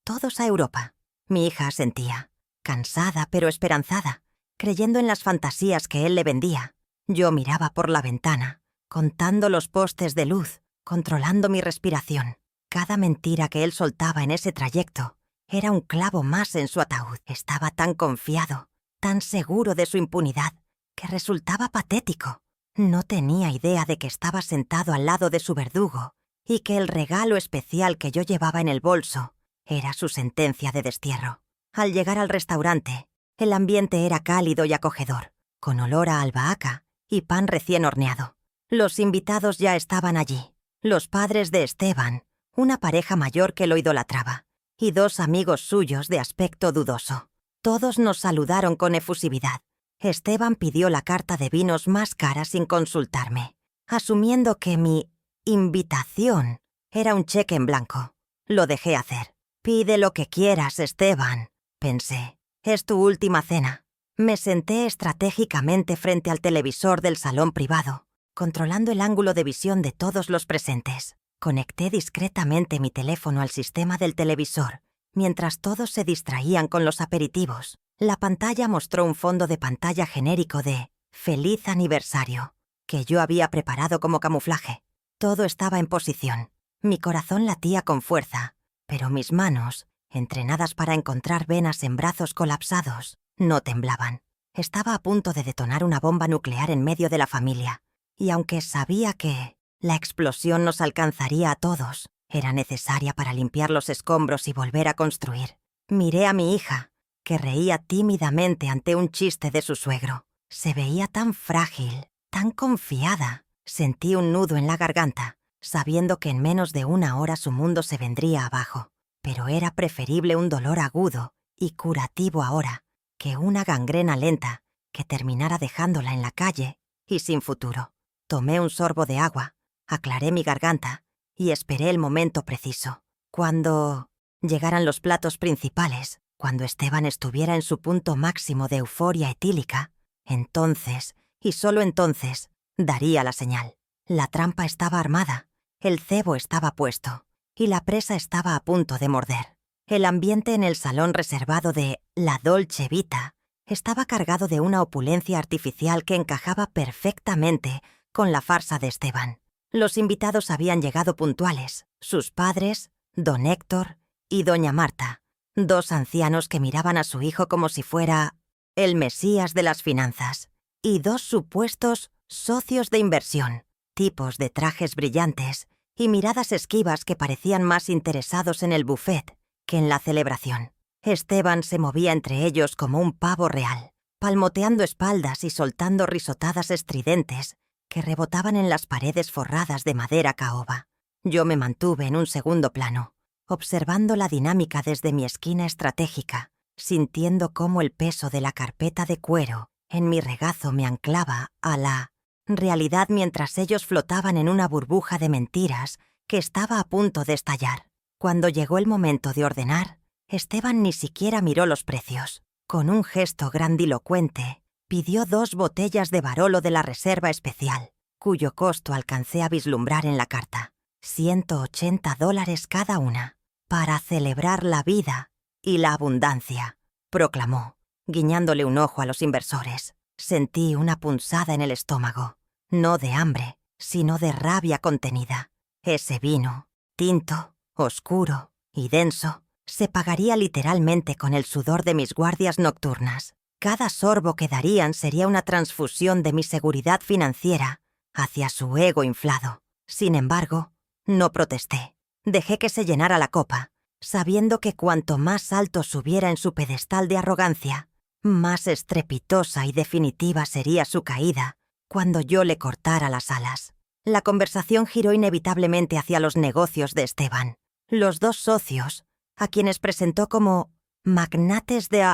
S1: todos a Europa. Mi hija asentía, cansada pero esperanzada, creyendo en las fantasías que él le vendía. Yo miraba por la ventana, contando los postes de luz, controlando mi respiración. Cada mentira que él soltaba en ese trayecto era un clavo más en su ataúd. Estaba tan confiado, tan seguro de su impunidad, que resultaba patético. No tenía idea de que estaba sentado al lado de su verdugo y que el regalo especial que yo llevaba en el bolso era su sentencia de destierro. Al llegar al restaurante, el ambiente era cálido y acogedor, con olor a albahaca y pan recién horneado. Los invitados ya estaban allí. Los padres de Esteban, una pareja mayor que lo idolatraba, y dos amigos suyos de aspecto dudoso. Todos nos saludaron con efusividad. Esteban pidió la carta de vinos más cara sin consultarme, asumiendo que mi invitación era un cheque en blanco. Lo dejé hacer. «Pide lo que quieras, Esteban», pensé. «Es tu última cena». Me senté estratégicamente frente al televisor del salón privado, controlando el ángulo de visión de todos los presentes. Conecté discretamente mi teléfono al sistema del televisor, mientras todos se distraían con los aperitivos. La pantalla mostró un fondo de pantalla genérico de «Feliz aniversario», que yo había preparado como camuflaje. Todo estaba en posición. Mi corazón latía con fuerza, pero mis manos, entrenadas para encontrar venas en brazos colapsados, no temblaban. Estaba a punto de detonar una bomba nuclear en medio de la familia, y aunque sabía que la explosión nos alcanzaría a todos, era necesaria para limpiar los escombros y volver a construir. Miré a mi hija, que reía tímidamente ante un chiste de su suegro. Se veía tan frágil, tan confiada. Sentí un nudo en la garganta, sabiendo que en menos de una hora su mundo se vendría abajo. Pero era preferible un dolor agudo y curativo ahora que una gangrena lenta que terminara dejándola en la calle y sin futuro. Tomé un sorbo de agua, aclaré mi garganta y esperé el momento preciso. Cuando llegaran los platos principales, cuando Esteban estuviera en su punto máximo de euforia etílica, entonces, y solo entonces, daría la señal. La trampa estaba armada, el cebo estaba puesto, y la presa estaba a punto de morder. El ambiente en el salón reservado de la Dolce Vita estaba cargado de una opulencia artificial que encajaba perfectamente con la farsa de Esteban. Los invitados habían llegado puntuales, sus padres, don Héctor y doña Marta, dos ancianos que miraban a su hijo como si fuera el Mesías de las finanzas, y dos supuestos socios de inversión, tipos de trajes brillantes y miradas esquivas que parecían más interesados en el buffet que en la celebración. Esteban se movía entre ellos como un pavo real, palmoteando espaldas y soltando risotadas estridentes que rebotaban en las paredes forradas de madera caoba. Yo me mantuve en un segundo plano, observando la dinámica desde mi esquina estratégica, sintiendo cómo el peso de la carpeta de cuero en mi regazo me anclaba a la realidad mientras ellos flotaban en una burbuja de mentiras que estaba a punto de estallar. Cuando llegó el momento de ordenar, Esteban ni siquiera miró los precios. Con un gesto grandilocuente, pidió 2 botellas de Barolo de la Reserva Especial, cuyo costo alcancé a vislumbrar en la carta. $180 cada una, para celebrar la vida y la abundancia, proclamó, guiñándole un ojo a los inversores. Sentí una punzada en el estómago, no de hambre, sino de rabia contenida. Ese vino, tinto, oscuro y denso, se pagaría literalmente con el sudor de mis guardias nocturnas. Cada sorbo que darían sería una transfusión de mi seguridad financiera hacia su ego inflado. Sin embargo, no protesté. Dejé que se llenara la copa, sabiendo que cuanto más alto subiera en su pedestal de arrogancia, más estrepitosa y definitiva sería su caída cuando yo le cortara las alas. La conversación giró inevitablemente hacia los negocios de Esteban. Los dos socios, a quienes presentó como magnates de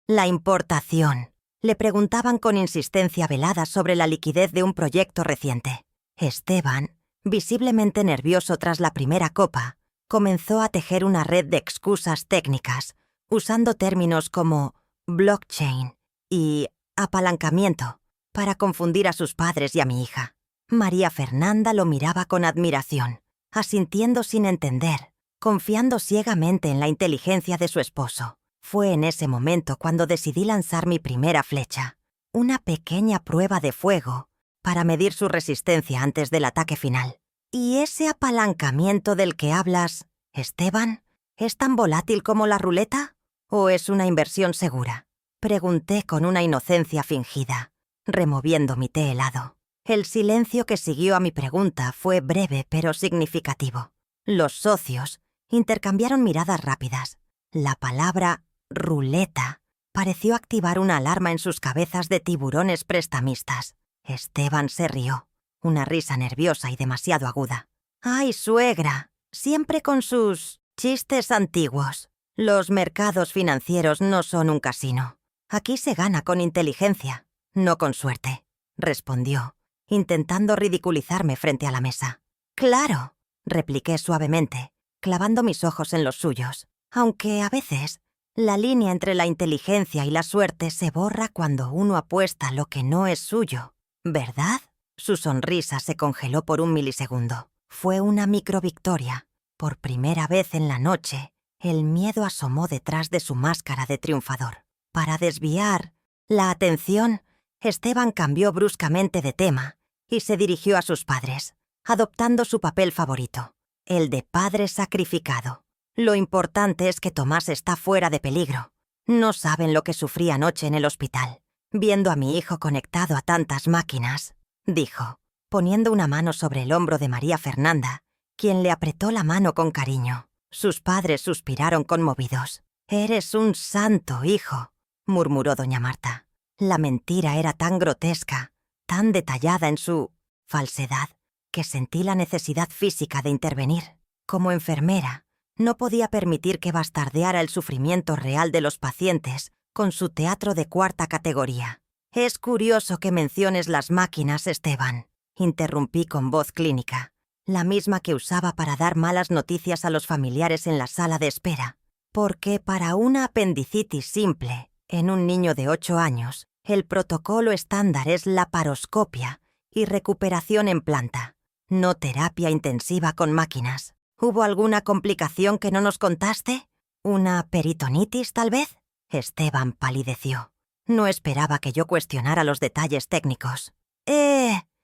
S1: la importación, le preguntaban con insistencia velada sobre la liquidez de un proyecto reciente. Esteban, visiblemente nervioso tras la primera copa, comenzó a tejer una red de excusas técnicas, usando términos como blockchain y apalancamiento para confundir a sus padres y a mi hija. María Fernanda lo miraba con admiración, asintiendo sin entender, confiando ciegamente en la inteligencia de su esposo. Fue en ese momento cuando decidí lanzar mi primera flecha, una pequeña prueba de fuego para medir su resistencia antes del ataque final. ¿Y ese apalancamiento del que hablas, Esteban, es tan volátil como la ruleta? ¿O es una inversión segura? Pregunté con una inocencia fingida, removiendo mi té helado. El silencio que siguió a mi pregunta fue breve pero significativo. Los socios intercambiaron miradas rápidas. La palabra ruleta pareció activar una alarma en sus cabezas de tiburones prestamistas. Esteban se rió, una risa nerviosa y demasiado aguda. ¡Ay, suegra! Siempre con sus chistes antiguos. Los mercados financieros no son un casino. Aquí se gana con inteligencia, no con suerte, respondió, intentando ridiculizarme frente a la mesa. «Claro», repliqué suavemente, clavando mis ojos en los suyos, aunque a veces la línea entre la inteligencia y la suerte se borra cuando uno apuesta lo que no es suyo, ¿verdad? Su sonrisa se congeló por un milisegundo. Fue una microvictoria. Por primera vez en la noche, el miedo asomó detrás de su máscara de triunfador. Para desviar la atención, Esteban cambió bruscamente de tema y se dirigió a sus padres, adoptando su papel favorito, el de padre sacrificado. Lo importante es que Tomás está fuera de peligro. No saben lo que sufrí anoche en el hospital, viendo a mi hijo conectado a tantas máquinas, dijo, poniendo una mano sobre el hombro de María Fernanda, quien le apretó la mano con cariño. Sus padres suspiraron conmovidos. «Eres un santo, hijo», murmuró doña Marta. La mentira era tan grotesca, tan detallada en su falsedad, que sentí la necesidad física de intervenir. Como enfermera, no podía permitir que bastardeara el sufrimiento real de los pacientes con su teatro de cuarta categoría. «Es curioso que menciones las máquinas, Esteban», interrumpí con voz clínica, la misma que usaba para dar malas noticias a los familiares en la sala de espera, porque para una apendicitis simple, en un niño de 8 años, el protocolo estándar es laparoscopia y recuperación en planta, no terapia intensiva con máquinas. ¿Hubo alguna complicación que no nos contaste? ¿Una peritonitis, tal vez? Esteban palideció. No esperaba que yo cuestionara los detalles técnicos.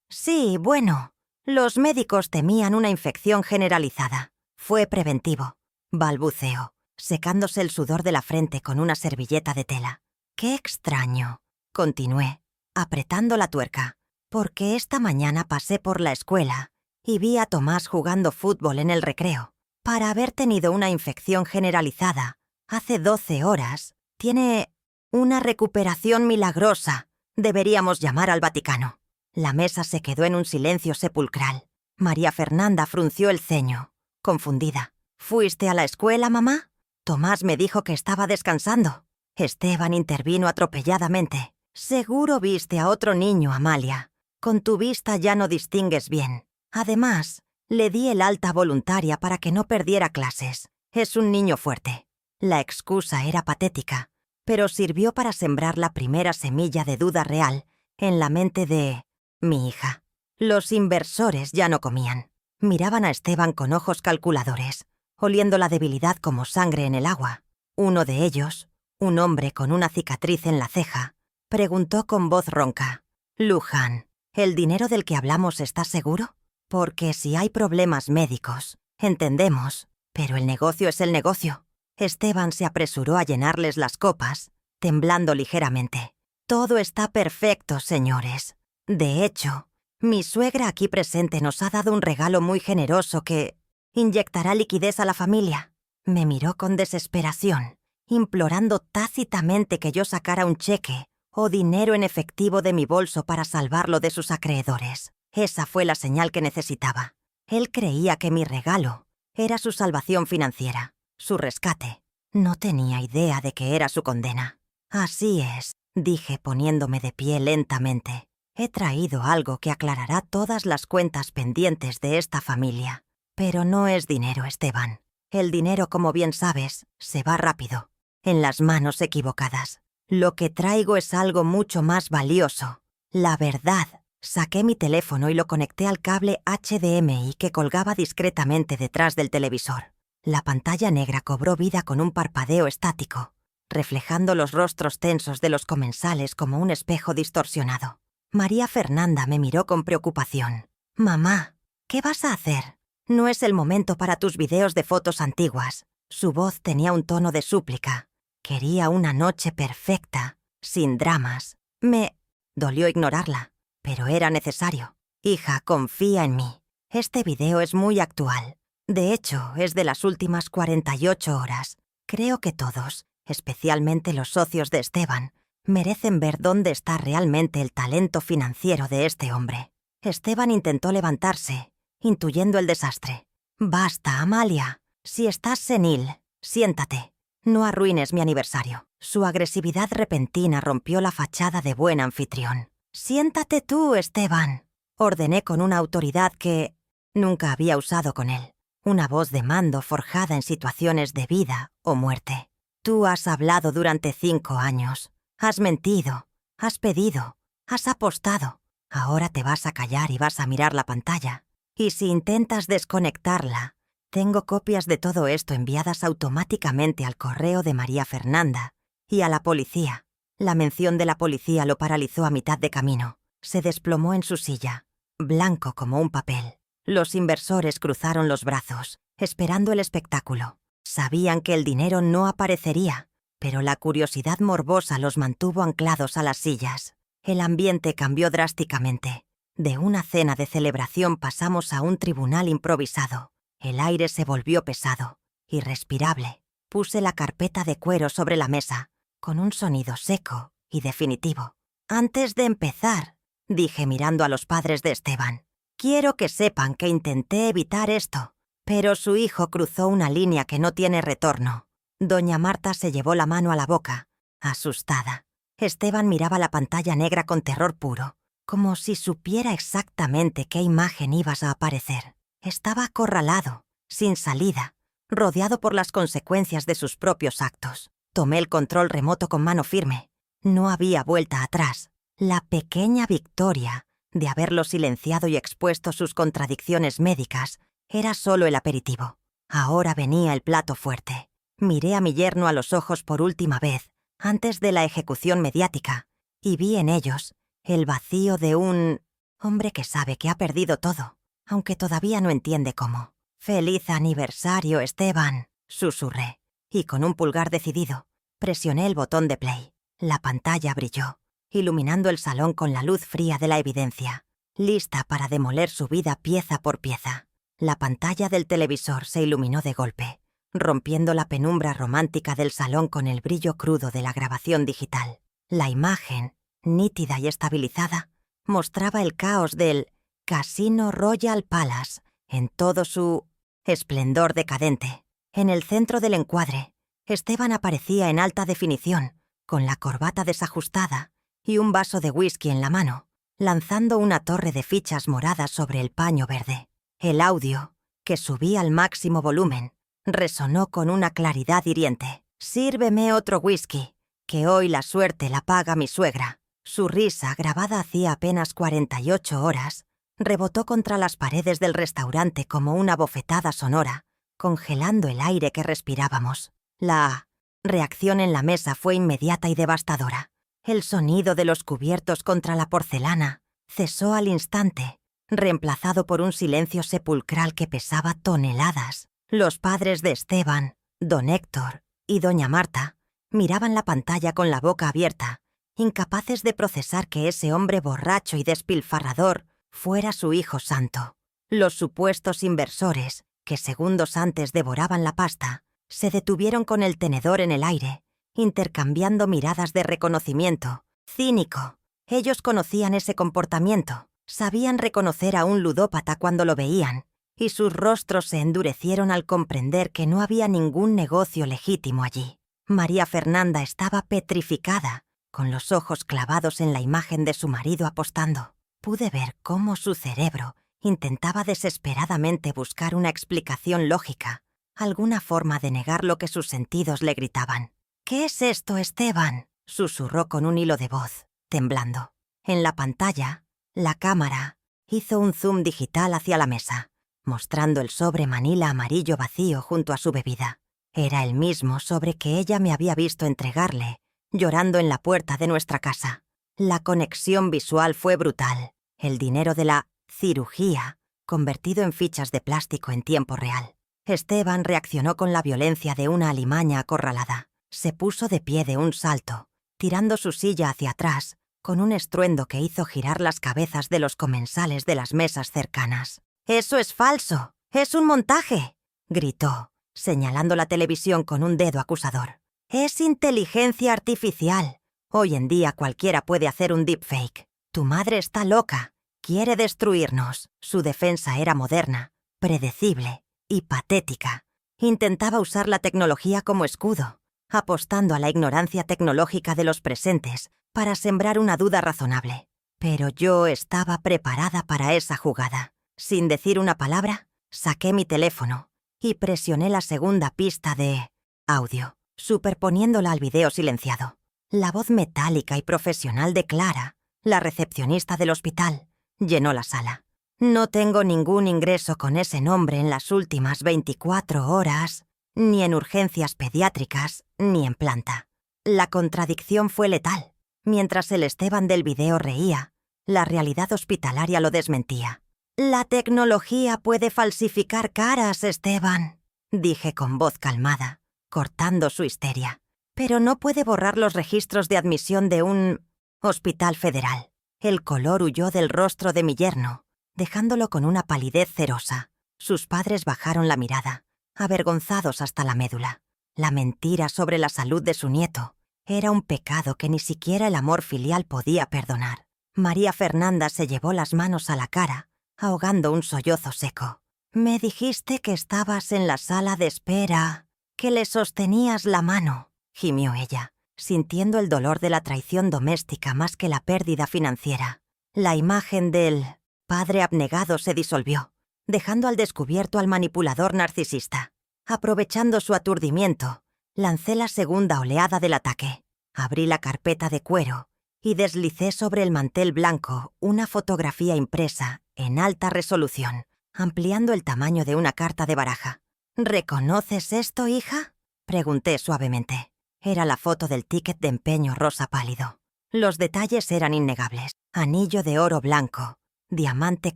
S1: Sí, bueno. Los médicos temían una infección generalizada. Fue preventivo, balbuceó, secándose el sudor de la frente con una servilleta de tela. «Qué extraño», continué, apretando la tuerca, «porque esta mañana pasé por la escuela y vi a Tomás jugando fútbol en el recreo. Para haber tenido una infección generalizada hace 12 horas, tiene una recuperación milagrosa. Deberíamos llamar al Vaticano». La mesa se quedó en un silencio sepulcral. María Fernanda frunció el ceño, confundida. «¿Fuiste a la escuela, mamá? Tomás me dijo que estaba descansando». Esteban intervino atropelladamente. «Seguro viste a otro niño, Amalia. Con tu vista ya no distingues bien. Además, le di el alta voluntaria para que no perdiera clases. Es un niño fuerte». La excusa era patética, pero sirvió para sembrar la primera semilla de duda real en la mente de mi hija. Los inversores ya no comían. Miraban a Esteban con ojos calculadores, oliendo la debilidad como sangre en el agua. Uno de ellos, un hombre con una cicatriz en la ceja, preguntó con voz ronca: «Luján, ¿el dinero del que hablamos está seguro? Porque si hay problemas médicos, entendemos, pero el negocio es el negocio». Esteban se apresuró a llenarles las copas, temblando ligeramente. «Todo está perfecto, señores. De hecho, mi suegra aquí presente nos ha dado un regalo muy generoso que inyectará liquidez a la familia». Me miró con desesperación, implorando tácitamente que yo sacara un cheque o dinero en efectivo de mi bolso para salvarlo de sus acreedores. Esa fue la señal que necesitaba. Él creía que mi regalo era su salvación financiera, su rescate. No tenía idea de que era su condena. Así es, dije poniéndome de pie lentamente. He traído algo que aclarará todas las cuentas pendientes de esta familia. Pero no es dinero, Esteban. El dinero, como bien sabes, se va rápido, en las manos equivocadas. Lo que traigo es algo mucho más valioso. La verdad. Saqué mi teléfono y lo conecté al cable HDMI que colgaba discretamente detrás del televisor. La pantalla negra cobró vida con un parpadeo estático, reflejando los rostros tensos de los comensales como un espejo distorsionado. María Fernanda me miró con preocupación. «Mamá, ¿qué vas a hacer? No es el momento para tus videos de fotos antiguas». Su voz tenía un tono de súplica. Quería una noche perfecta, sin dramas. Me dolió ignorarla, pero era necesario. «Hija, confía en mí. Este video es muy actual. De hecho, es de las últimas 48 horas. Creo que todos, especialmente los socios de Esteban, merecen ver dónde está realmente el talento financiero de este hombre». Esteban intentó levantarse, intuyendo el desastre. «Basta, Amalia. Si estás senil, siéntate. No arruines mi aniversario». Su agresividad repentina rompió la fachada de buen anfitrión. «Siéntate tú, Esteban», ordené con una autoridad que nunca había usado con él. Una voz de mando forjada en situaciones de vida o muerte. «Tú has hablado durante 5 años. Has mentido, has pedido, has apostado. Ahora te vas a callar y vas a mirar la pantalla. Y si intentas desconectarla, tengo copias de todo esto enviadas automáticamente al correo de María Fernanda y a la policía». La mención de la policía lo paralizó a mitad de camino. Se desplomó en su silla, blanco como un papel. Los inversores cruzaron los brazos, esperando el espectáculo. Sabían que el dinero no aparecería, pero la curiosidad morbosa los mantuvo anclados a las sillas. El ambiente cambió drásticamente. De una cena de celebración pasamos a un tribunal improvisado. El aire se volvió pesado, irrespirable. Puse la carpeta de cuero sobre la mesa, con un sonido seco y definitivo. «Antes de empezar», dije mirando a los padres de Esteban, «quiero que sepan que intenté evitar esto, pero su hijo cruzó una línea que no tiene retorno». Doña Marta se llevó la mano a la boca, asustada. Esteban miraba la pantalla negra con terror puro, como si supiera exactamente qué imagen ibas a aparecer. Estaba acorralado, sin salida, rodeado por las consecuencias de sus propios actos. Tomé el control remoto con mano firme. No había vuelta atrás. La pequeña victoria de haberlo silenciado y expuesto sus contradicciones médicas era solo el aperitivo. Ahora venía el plato fuerte. Miré a mi yerno a los ojos por última vez, antes de la ejecución mediática, y vi en ellos el vacío de un hombre que sabe que ha perdido todo, aunque todavía no entiende cómo. «Feliz aniversario, Esteban», susurré, y con un pulgar decidido, presioné el botón de play. La pantalla brilló, iluminando el salón con la luz fría de la evidencia, lista para demoler su vida pieza por pieza. La pantalla del televisor se iluminó de golpe, rompiendo la penumbra romántica del salón con el brillo crudo de la grabación digital. La imagen, nítida y estabilizada, mostraba el caos del Casino Royal Palace en todo su esplendor decadente. En el centro del encuadre, Esteban aparecía en alta definición, con la corbata desajustada y un vaso de whisky en la mano, lanzando una torre de fichas moradas sobre el paño verde. El audio, que subía al máximo volumen, resonó con una claridad hiriente. «Sírveme otro whisky, que hoy la suerte la paga mi suegra». Su risa, grabada hacía apenas 48 horas, rebotó contra las paredes del restaurante como una bofetada sonora, congelando el aire que respirábamos. La reacción en la mesa fue inmediata y devastadora. El sonido de los cubiertos contra la porcelana cesó al instante, reemplazado por un silencio sepulcral que pesaba toneladas. Los padres de Esteban, don Héctor y doña Marta, miraban la pantalla con la boca abierta, incapaces de procesar que ese hombre borracho y despilfarrador fuera su hijo santo. Los supuestos inversores, que segundos antes devoraban la pasta, se detuvieron con el tenedor en el aire, intercambiando miradas de reconocimiento Cínico. Ellos conocían ese comportamiento, sabían reconocer a un ludópata cuando lo veían, y sus rostros se endurecieron al comprender que no había ningún negocio legítimo allí. María Fernanda estaba petrificada, con los ojos clavados en la imagen de su marido apostando. Pude ver cómo su cerebro intentaba desesperadamente buscar una explicación lógica, alguna forma de negar lo que sus sentidos le gritaban. «¿Qué es esto, Esteban?», susurró con un hilo de voz, temblando. En la pantalla, la cámara hizo un zoom digital hacia la mesa, mostrando el sobre manila amarillo vacío junto a su bebida. Era el mismo sobre que ella me había visto entregarle, llorando en la puerta de nuestra casa. La conexión visual fue brutal. El dinero de la cirugía convertido en fichas de plástico en tiempo real. Esteban reaccionó con la violencia de una alimaña acorralada. Se puso de pie de un salto, tirando su silla hacia atrás, con un estruendo que hizo girar las cabezas de los comensales de las mesas cercanas. «¡Eso es falso! ¡Es un montaje!», gritó, señalando la televisión con un dedo acusador. «Es inteligencia artificial. Hoy en día cualquiera puede hacer un deepfake. Tu madre está loca. Quiere destruirnos». Su defensa era moderna, predecible y patética. Intentaba usar la tecnología como escudo, apostando a la ignorancia tecnológica de los presentes para sembrar una duda razonable. Pero yo estaba preparada para esa jugada. Sin decir una palabra, saqué mi teléfono y presioné la segunda pista de audio, superponiéndola al video silenciado. La voz metálica y profesional de Clara, la recepcionista del hospital, llenó la sala. «No tengo ningún ingreso con ese nombre en las últimas 24 horas, ni en urgencias pediátricas, ni en planta». La contradicción fue letal. Mientras el Esteban del video reía, la realidad hospitalaria lo desmentía. «La tecnología puede falsificar caras, Esteban», dije con voz calmada, cortando su histeria. «Pero no puede borrar los registros de admisión de un hospital federal». El color huyó del rostro de mi yerno, dejándolo con una palidez cerosa. Sus padres bajaron la mirada, avergonzados hasta la médula. La mentira sobre la salud de su nieto era un pecado que ni siquiera el amor filial podía perdonar. María Fernanda se llevó las manos a la cara, ahogando un sollozo seco. «Me dijiste que estabas en la sala de espera, que le sostenías la mano», gimió ella, sintiendo el dolor de la traición doméstica más que la pérdida financiera. La imagen del padre abnegado se disolvió, dejando al descubierto al manipulador narcisista. Aprovechando su aturdimiento, lancé la segunda oleada del ataque. Abrí la carpeta de cuero y deslicé sobre el mantel blanco una fotografía impresa en alta resolución, ampliando el tamaño de una carta de baraja. «¿Reconoces esto, hija?», pregunté suavemente. Era la foto del ticket de empeño rosa pálido. Los detalles eran innegables. Anillo de oro blanco, diamante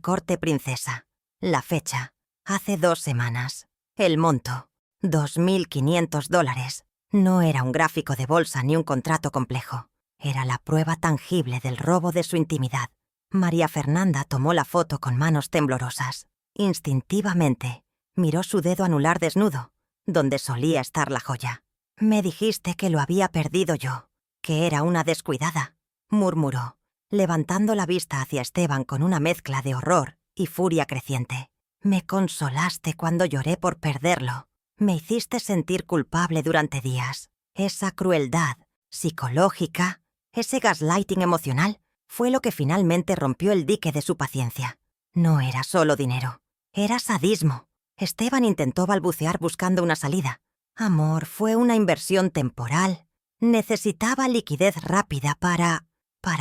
S1: corte princesa. La fecha, hace 2 semanas. El monto, $2.500. No era un gráfico de bolsa ni un contrato complejo. Era la prueba tangible del robo de su intimidad. María Fernanda tomó la foto con manos temblorosas. Instintivamente, miró su dedo anular desnudo, donde solía estar la joya. «Me dijiste que lo había perdido yo, que era una descuidada», murmuró, levantando la vista hacia Esteban con una mezcla de horror y furia creciente. «Me consolaste cuando lloré por perderlo. Me hiciste sentir culpable durante días. Esa crueldad psicológica, ese gaslighting emocional, fue lo que finalmente rompió el dique de su paciencia. No era solo dinero, era sadismo». Esteban intentó balbucear buscando una salida. «Amor, fue una inversión temporal. Necesitaba liquidez rápida para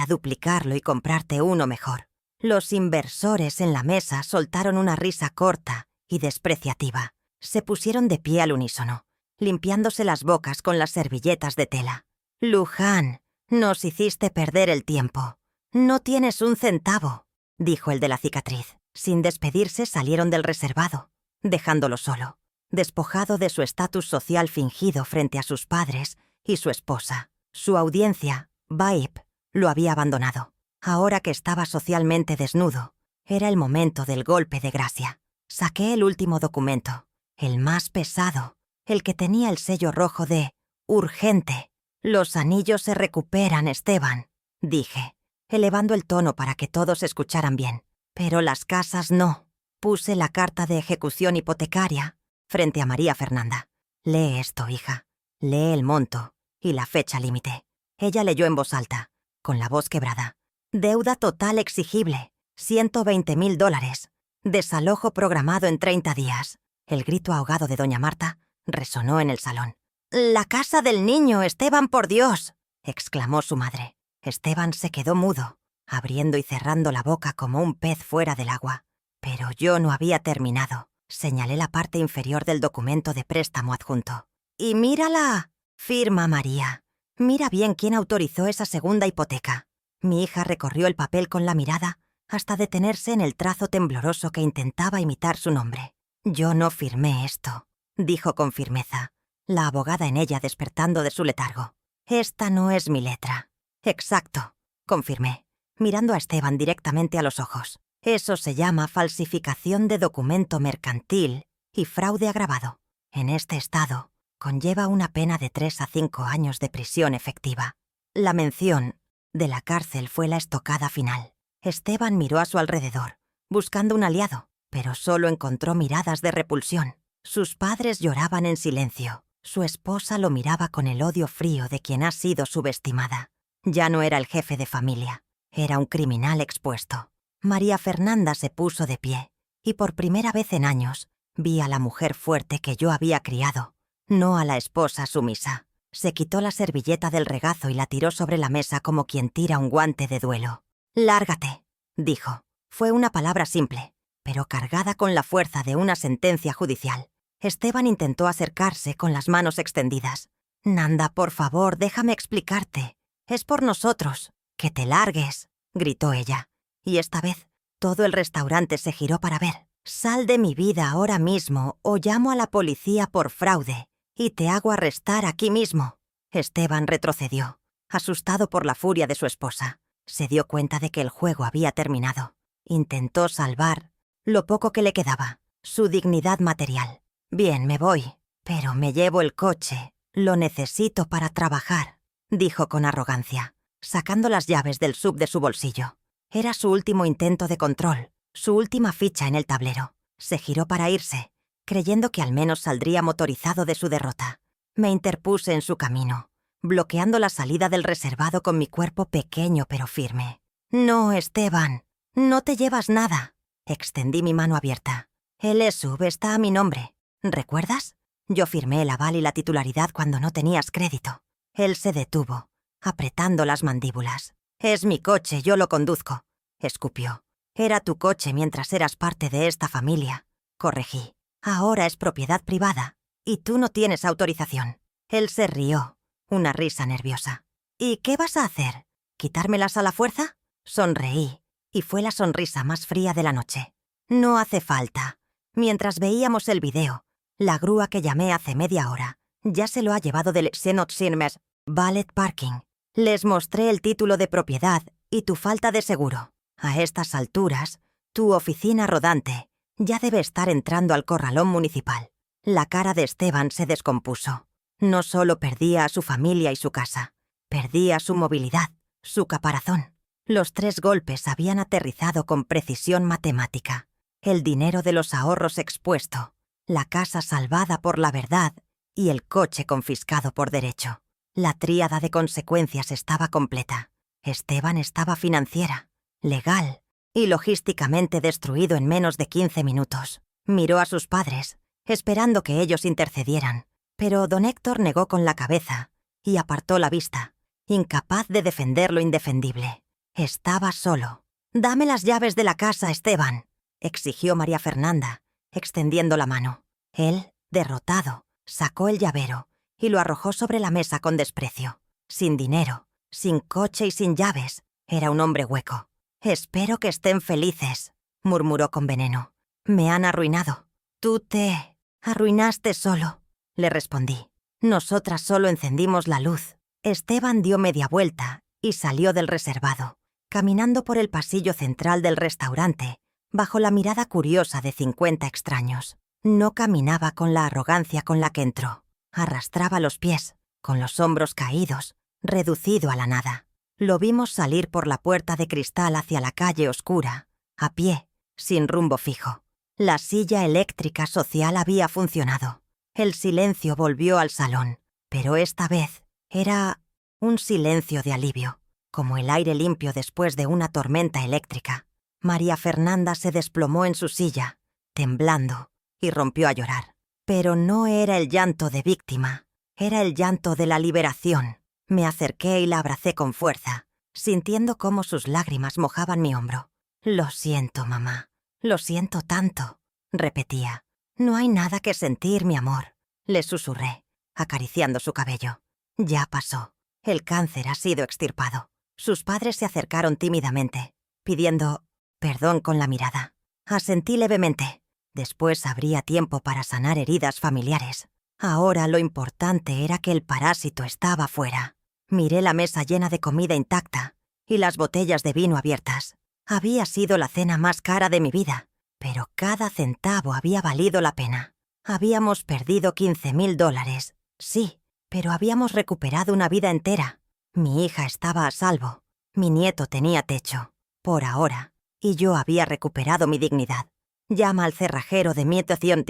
S1: duplicarlo y comprarte uno mejor». Los inversores en la mesa soltaron una risa corta y despreciativa. Se pusieron de pie al unísono, limpiándose las bocas con las servilletas de tela. «Luján, nos hiciste perder el tiempo. No tienes un centavo», dijo el de la cicatriz. Sin despedirse salieron del reservado, dejándolo solo, despojado de su estatus social fingido frente a sus padres y su esposa. Su audiencia, Vibe, lo había abandonado. Ahora que estaba socialmente desnudo, era el momento del golpe de gracia. Saqué el último documento, el más pesado, el que tenía el sello rojo de «Urgente». «Los anillos se recuperan, Esteban», dije, elevando el tono para que todos escucharan bien. Pero las casas no. Puse la carta de ejecución hipotecaria frente a María Fernanda. Lee esto, hija. Lee el monto y la fecha límite. Ella leyó en voz alta, con la voz quebrada. Deuda total exigible, $120,000. Desalojo programado en 30 días. El grito ahogado de doña Marta resonó en el salón. «¡La casa del niño, Esteban, por Dios!», exclamó su madre. Esteban se quedó mudo, abriendo y cerrando la boca como un pez fuera del agua. Pero yo no había terminado. Señalé la parte inferior del documento de préstamo adjunto. «¡Y mírala! Firma María. Mira bien quién autorizó esa segunda hipoteca». Mi hija recorrió el papel con la mirada hasta detenerse en el trazo tembloroso que intentaba imitar su nombre. «Yo no firmé esto», dijo con firmeza, la abogada en ella despertando de su letargo. «Esta no es mi letra». «Exacto», confirmé, mirando a Esteban directamente a los ojos. «Eso se llama falsificación de documento mercantil y fraude agravado. En este estado, conlleva una pena de 3 a 5 años de prisión efectiva». La mención de la cárcel fue la estocada final. Esteban miró a su alrededor, buscando un aliado, pero solo encontró miradas de repulsión. Sus padres lloraban en silencio. Su esposa lo miraba con el odio frío de quien ha sido subestimada. Ya no era el jefe de familia, era un criminal expuesto. María Fernanda se puso de pie, y por primera vez en años vi a la mujer fuerte que yo había criado, no a la esposa sumisa. Se quitó la servilleta del regazo y la tiró sobre la mesa como quien tira un guante de duelo. «Lárgate», dijo. Fue una palabra simple, pero cargada con la fuerza de una sentencia judicial. Esteban intentó acercarse con las manos extendidas. «Nanda, por favor, déjame explicarte. Es por nosotros. ¡Que te largues!», gritó ella. Y esta vez, todo el restaurante se giró para ver. «Sal de mi vida ahora mismo o llamo a la policía por fraude y te hago arrestar aquí mismo». Esteban retrocedió, asustado por la furia de su esposa. Se dio cuenta de que el juego había terminado. Intentó salvar lo poco que le quedaba, su dignidad material. «Bien, me voy, pero me llevo el coche. Lo necesito para trabajar», dijo con arrogancia, sacando las llaves del sub de su bolsillo. Era su último intento de control, su última ficha en el tablero. Se giró para irse, creyendo que al menos saldría motorizado de su derrota. Me interpuse en su camino, bloqueando la salida del reservado con mi cuerpo pequeño pero firme. «No, Esteban, no te llevas nada». Extendí mi mano abierta. «El sub está a mi nombre. ¿Recuerdas? Yo firmé el aval y la titularidad cuando no tenías crédito». Él se detuvo, apretando las mandíbulas. «Es mi coche, yo lo conduzco», escupió. «Era tu coche mientras eras parte de esta familia», corregí. «Ahora es propiedad privada, y tú no tienes autorización». Él se rió, una risa nerviosa. «¿Y qué vas a hacer? ¿Quitármelas a la fuerza?». Sonreí, y fue la sonrisa más fría de la noche. «No hace falta. Mientras veíamos el video, la grúa que llamé hace media hora ya se lo ha llevado del Xenot-Sirmes Ballet Parking. Les mostré el título de propiedad y tu falta de seguro. A estas alturas, tu oficina rodante ya debe estar entrando al corralón municipal». La cara de Esteban se descompuso. No solo perdía a su familia y su casa, perdía su movilidad, su caparazón. Los 3 golpes habían aterrizado con precisión matemática. El dinero de los ahorros expuesto, la casa salvada por la verdad y el coche confiscado por derecho. La tríada de consecuencias estaba completa. Esteban estaba financiera, legal y logísticamente destruido en menos de 15 minutos. Miró a sus padres, esperando que ellos intercedieran, pero don Héctor negó con la cabeza y apartó la vista, incapaz de defender lo indefendible. Estaba solo. «Dame las llaves de la casa, Esteban», exigió María Fernanda, extendiendo la mano. Él, derrotado, sacó el llavero y lo arrojó sobre la mesa con desprecio. Sin dinero, sin coche y sin llaves, era un hombre hueco. «Espero que estén felices», murmuró con veneno. «Me han arruinado». «Tú te arruinaste solo», le respondí. «Nosotras solo encendimos la luz». Esteban dio media vuelta y salió del reservado, caminando por el pasillo central del restaurante, bajo la mirada curiosa de 50 extraños. No caminaba con la arrogancia con la que entró. Arrastraba los pies, con los hombros caídos, reducido a la nada. Lo vimos salir por la puerta de cristal hacia la calle oscura, a pie, sin rumbo fijo. La silla eléctrica social había funcionado. El silencio volvió al salón, pero esta vez era un silencio de alivio, como el aire limpio después de una tormenta eléctrica. María Fernanda se desplomó en su silla, temblando, y rompió a llorar. Pero no era el llanto de víctima, era el llanto de la liberación. Me acerqué y la abracé con fuerza, sintiendo cómo sus lágrimas mojaban mi hombro. «Lo siento, mamá. Lo siento tanto», repetía. «No hay nada que sentir, mi amor», le susurré, acariciando su cabello. «Ya pasó. El cáncer ha sido extirpado». Sus padres se acercaron tímidamente, pidiendo perdón con la mirada. Asentí levemente. Después habría tiempo para sanar heridas familiares. Ahora lo importante era que el parásito estaba fuera. Miré la mesa llena de comida intacta y las botellas de vino abiertas. Había sido la cena más cara de mi vida, pero cada centavo había valido la pena. Habíamos perdido $15,000, sí, pero habíamos recuperado una vida entera. Mi hija estaba a salvo, mi nieto tenía techo, por ahora, y yo había recuperado mi dignidad. «Llama al cerrajero de mi estación.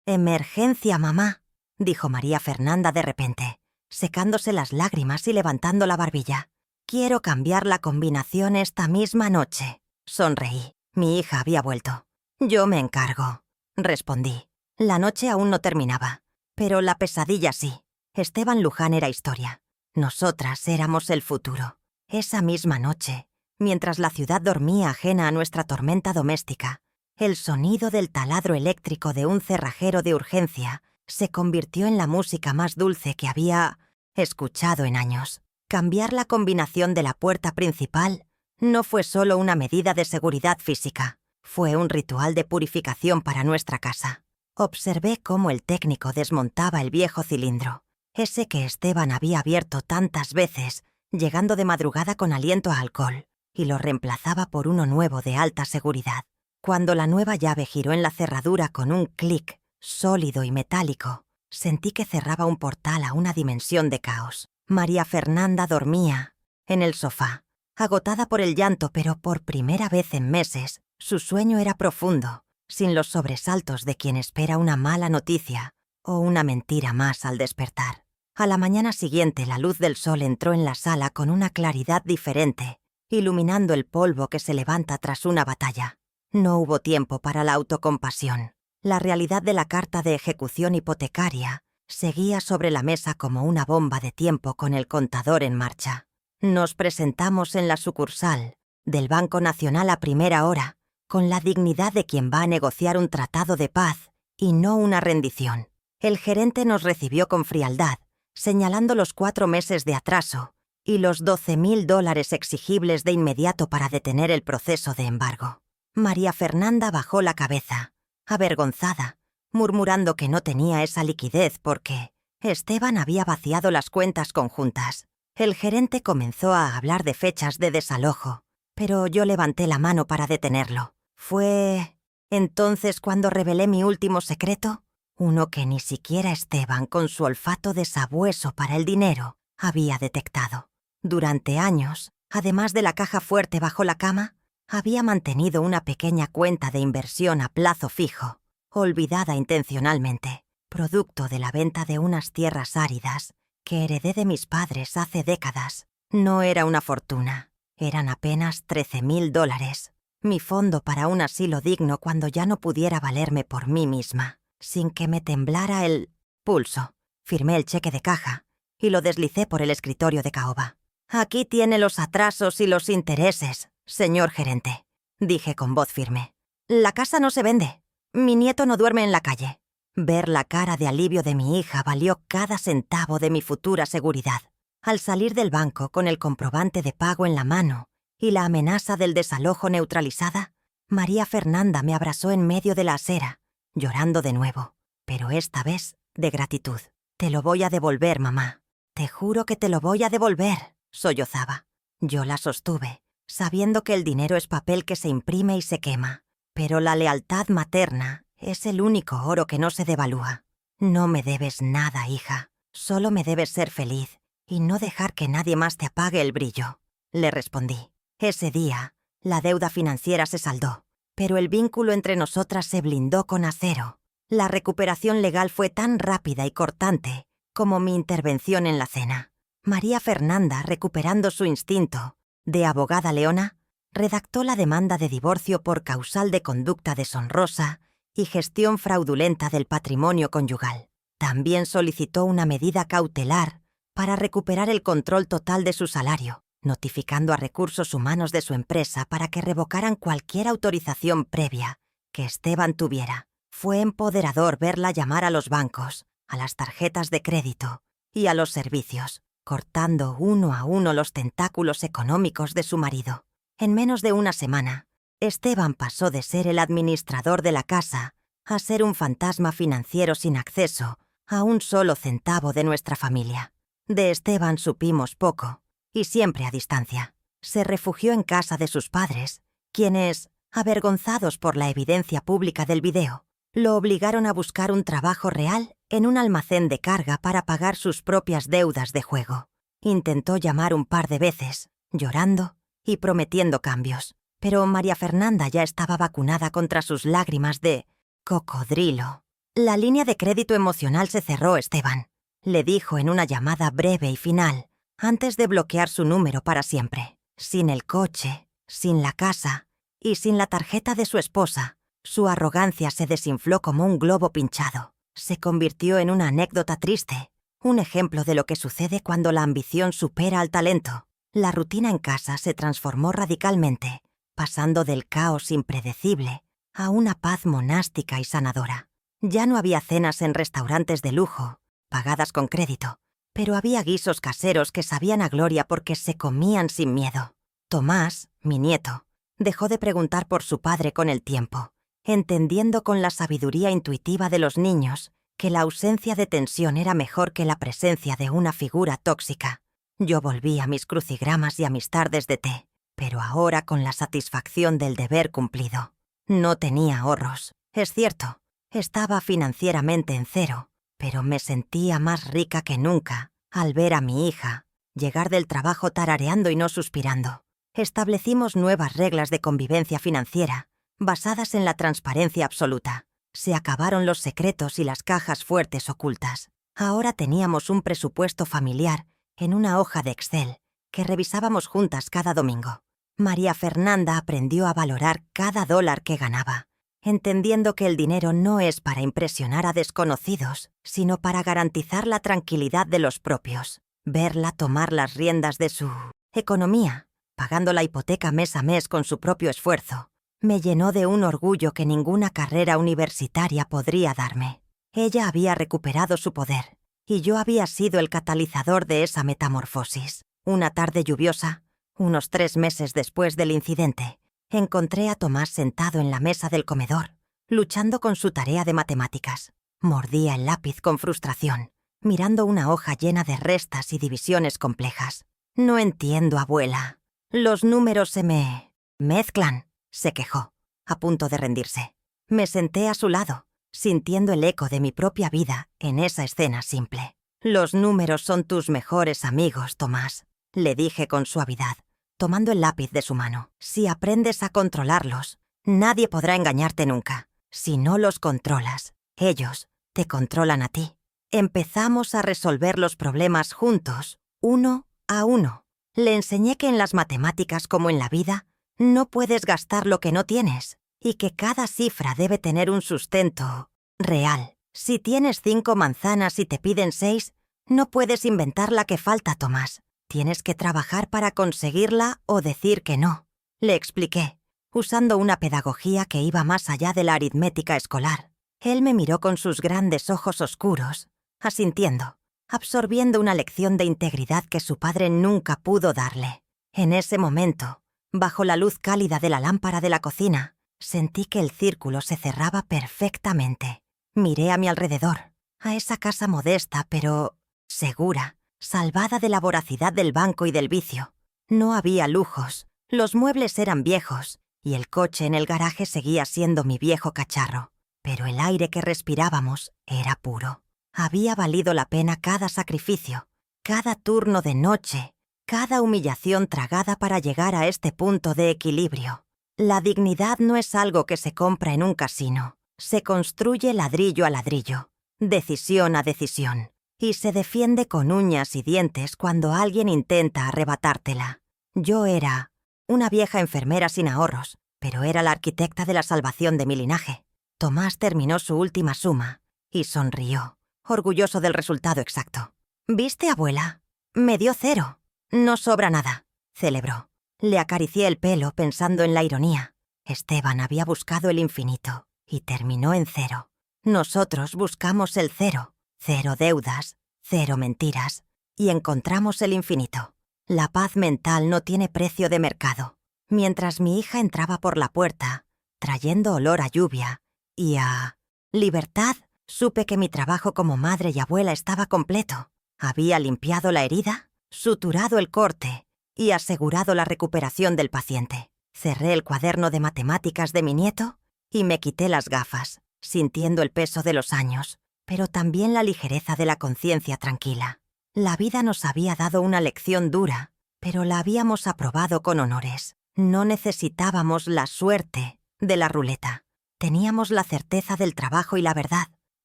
S1: «Emergencia, mamá», dijo María Fernanda de repente, secándose las lágrimas y levantando la barbilla. «Quiero cambiar la combinación esta misma noche». Sonreí. Mi hija había vuelto. «Yo me encargo», respondí. La noche aún no terminaba, pero la pesadilla sí. Esteban Luján era historia. Nosotras éramos el futuro. Esa misma noche, mientras la ciudad dormía ajena a nuestra tormenta doméstica, el sonido del taladro eléctrico de un cerrajero de urgencia se convirtió en la música más dulce que había escuchado en años. Cambiar la combinación de la puerta principal no fue solo una medida de seguridad física, fue un ritual de purificación para nuestra casa. Observé cómo el técnico desmontaba el viejo cilindro, ese que Esteban había abierto tantas veces, llegando de madrugada con aliento a alcohol, y lo reemplazaba por uno nuevo de alta seguridad. Cuando la nueva llave giró en la cerradura con un clic sólido y metálico, sentí que cerraba un portal a una dimensión de caos. María Fernanda dormía en el sofá, agotada por el llanto, pero por primera vez en meses, su sueño era profundo, sin los sobresaltos de quien espera una mala noticia o una mentira más al despertar. A la mañana siguiente, la luz del sol entró en la sala con una claridad diferente, iluminando el polvo que se levanta tras una batalla. No hubo tiempo para la autocompasión. La realidad de la carta de ejecución hipotecaria seguía sobre la mesa como una bomba de tiempo con el contador en marcha. Nos presentamos en la sucursal del Banco Nacional a primera hora, con la dignidad de quien va a negociar un tratado de paz y no una rendición. El gerente nos recibió con frialdad, señalando los 4 meses de atraso y los $12,000 exigibles de inmediato para detener el proceso de embargo. María Fernanda bajó la cabeza, avergonzada, murmurando que no tenía esa liquidez porque Esteban había vaciado las cuentas conjuntas. El gerente comenzó a hablar de fechas de desalojo, pero yo levanté la mano para detenerlo. Fue entonces cuando revelé mi último secreto, uno que ni siquiera Esteban, con su olfato de sabueso para el dinero, había detectado. Durante años, además de la caja fuerte bajo la cama, había mantenido una pequeña cuenta de inversión a plazo fijo, olvidada intencionalmente, producto de la venta de unas tierras áridas que heredé de mis padres hace décadas. No era una fortuna, eran apenas $13,000, mi fondo para un asilo digno cuando ya no pudiera valerme por mí misma. Sin que me temblara el pulso, firmé el cheque de caja y lo deslicé por el escritorio de caoba. «Aquí tiene los atrasos y los intereses, señor gerente», dije con voz firme. «La casa no se vende. Mi nieto no duerme en la calle». Ver la cara de alivio de mi hija valió cada centavo de mi futura seguridad. Al salir del banco con el comprobante de pago en la mano y la amenaza del desalojo neutralizada, María Fernanda me abrazó en medio de la acera, llorando de nuevo, pero esta vez de gratitud. «Te lo voy a devolver, mamá. Te juro que te lo voy a devolver», sollozaba. Yo la sostuve, sabiendo que el dinero es papel que se imprime y se quema, pero la lealtad materna es el único oro que no se devalúa. «No me debes nada, hija. Solo me debes ser feliz y no dejar que nadie más te apague el brillo». le respondí. Ese día, la deuda financiera se saldó, pero el vínculo entre nosotras se blindó con acero. La recuperación legal fue tan rápida y cortante como mi intervención en la cena. María Fernanda, recuperando su instinto de abogada leona, redactó la demanda de divorcio por causal de conducta deshonrosa y gestión fraudulenta del patrimonio conyugal. También solicitó una medida cautelar para recuperar el control total de su salario, notificando a recursos humanos de su empresa para que revocaran cualquier autorización previa que Esteban tuviera. Fue empoderador verla llamar a los bancos, a las tarjetas de crédito y a los servicios, cortando uno a uno los tentáculos económicos de su marido. En menos de una semana, Esteban pasó de ser el administrador de la casa a ser un fantasma financiero sin acceso a un solo centavo de nuestra familia. De Esteban supimos poco, y siempre a distancia. Se refugió en casa de sus padres, quienes, avergonzados por la evidencia pública del video, lo obligaron a buscar un trabajo real en un almacén de carga para pagar sus propias deudas de juego. Intentó llamar un par de veces, llorando y prometiendo cambios, pero María Fernanda ya estaba vacunada contra sus lágrimas de cocodrilo. La línea de crédito emocional se cerró, Esteban, le dijo en una llamada breve y final, antes de bloquear su número para siempre. Sin el coche, sin la casa y sin la tarjeta de su esposa, su arrogancia se desinfló como un globo pinchado. Se convirtió en una anécdota triste, un ejemplo de lo que sucede cuando la ambición supera al talento. La rutina en casa se transformó radicalmente, pasando del caos impredecible a una paz monástica y sanadora. Ya no había cenas en restaurantes de lujo, pagadas con crédito, pero había guisos caseros que sabían a gloria porque se comían sin miedo. Tomás, mi nieto, dejó de preguntar por su padre con el tiempo, entendiendo con la sabiduría intuitiva de los niños que la ausencia de tensión era mejor que la presencia de una figura tóxica. Yo volví a mis crucigramas y a mis tardes de té, pero ahora con la satisfacción del deber cumplido. No tenía ahorros, es cierto, estaba financieramente en cero, pero me sentía más rica que nunca al ver a mi hija llegar del trabajo tarareando y no suspirando. Establecimos nuevas reglas de convivencia financiera, basadas en la transparencia absoluta. Se acabaron los secretos y las cajas fuertes ocultas. Ahora teníamos un presupuesto familiar en una hoja de Excel que revisábamos juntas cada domingo. María Fernanda aprendió a valorar cada dólar que ganaba, entendiendo que el dinero no es para impresionar a desconocidos, sino para garantizar la tranquilidad de los propios. Verla tomar las riendas de su economía, pagando la hipoteca mes a mes con su propio esfuerzo, me llenó de un orgullo que ninguna carrera universitaria podría darme. Ella había recuperado su poder, y yo había sido el catalizador de esa metamorfosis. Una tarde lluviosa, unos 3 meses después del incidente, encontré a Tomás sentado en la mesa del comedor, luchando con su tarea de matemáticas. Mordía el lápiz con frustración, mirando una hoja llena de restas y divisiones complejas. «No entiendo, abuela. Los números se me mezclan», se quejó, a punto de rendirse. Me senté a su lado, sintiendo el eco de mi propia vida en esa escena simple. «Los números son tus mejores amigos, Tomás», le dije con suavidad, tomando el lápiz de su mano. «Si aprendes a controlarlos, nadie podrá engañarte nunca. Si no los controlas, ellos te controlan a ti». Empezamos a resolver los problemas juntos, uno a uno. Le enseñé que en las matemáticas como en la vida, no puedes gastar lo que no tienes, y que cada cifra debe tener un sustento real. Si tienes 5 manzanas y te piden 6, no puedes inventar la que falta, Tomás. Tienes que trabajar para conseguirla o decir que no. Le expliqué, usando una pedagogía que iba más allá de la aritmética escolar. Él me miró con sus grandes ojos oscuros, asintiendo, absorbiendo una lección de integridad que su padre nunca pudo darle. En ese momento, bajo la luz cálida de la lámpara de la cocina, sentí que el círculo se cerraba perfectamente. Miré a mi alrededor, a esa casa modesta pero segura, salvada de la voracidad del banco y del vicio. No había lujos, los muebles eran viejos y el coche en el garaje seguía siendo mi viejo cacharro. Pero el aire que respirábamos era puro. Había valido la pena cada sacrificio, cada turno de noche cada humillación tragada para llegar a este punto de equilibrio. La dignidad no es algo que se compra en un casino. Se construye ladrillo a ladrillo, decisión a decisión, y se defiende con uñas y dientes cuando alguien intenta arrebatártela. Yo era una vieja enfermera sin ahorros, pero era la arquitecta de la salvación de mi linaje. Tomás terminó su última suma y sonrió, orgulloso del resultado exacto. «¿Viste, abuela? Me dio 0. No sobra nada», celebró. Le acaricié el pelo pensando en la ironía. Esteban había buscado el infinito y terminó en 0. Nosotros buscamos el 0. 0 deudas, 0 mentiras, y encontramos el infinito. La paz mental no tiene precio de mercado. Mientras mi hija entraba por la puerta, trayendo olor a lluvia y a libertad, supe que mi trabajo como madre y abuela estaba completo. Había limpiado la herida, suturado el corte y asegurado la recuperación del paciente. Cerré el cuaderno de matemáticas de mi nieto y me quité las gafas, sintiendo el peso de los años, pero también la ligereza de la conciencia tranquila. La vida nos había dado una lección dura, pero la habíamos aprobado con honores. No necesitábamos la suerte de la ruleta. Teníamos la certeza del trabajo y la verdad.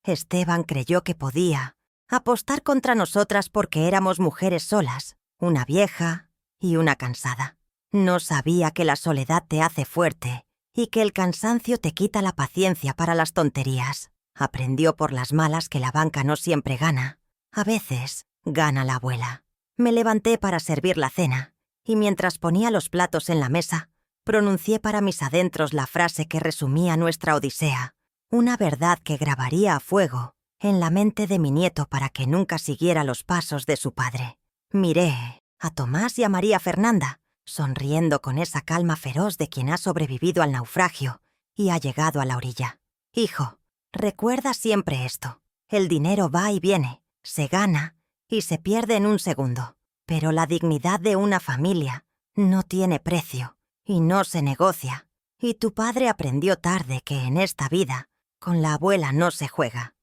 S1: Esteban creyó que podía apostar contra nosotras porque éramos mujeres solas, una vieja y una cansada. No sabía que la soledad te hace fuerte y que el cansancio te quita la paciencia para las tonterías. Aprendió por las malas que la banca no siempre gana. A veces gana la abuela. Me levanté para servir la cena y mientras ponía los platos en la mesa, pronuncié para mis adentros la frase que resumía nuestra odisea, una verdad que grabaría a fuego en la mente de mi nieto para que nunca siguiera los pasos de su padre. Miré a Tomás y a María Fernanda, sonriendo con esa calma feroz de quien ha sobrevivido al naufragio y ha llegado a la orilla. «Hijo, recuerda siempre esto. El dinero va y viene, se gana y se pierde en un segundo. Pero la dignidad de una familia no tiene precio y no se negocia. Y tu padre aprendió tarde que en esta vida con la abuela no se juega.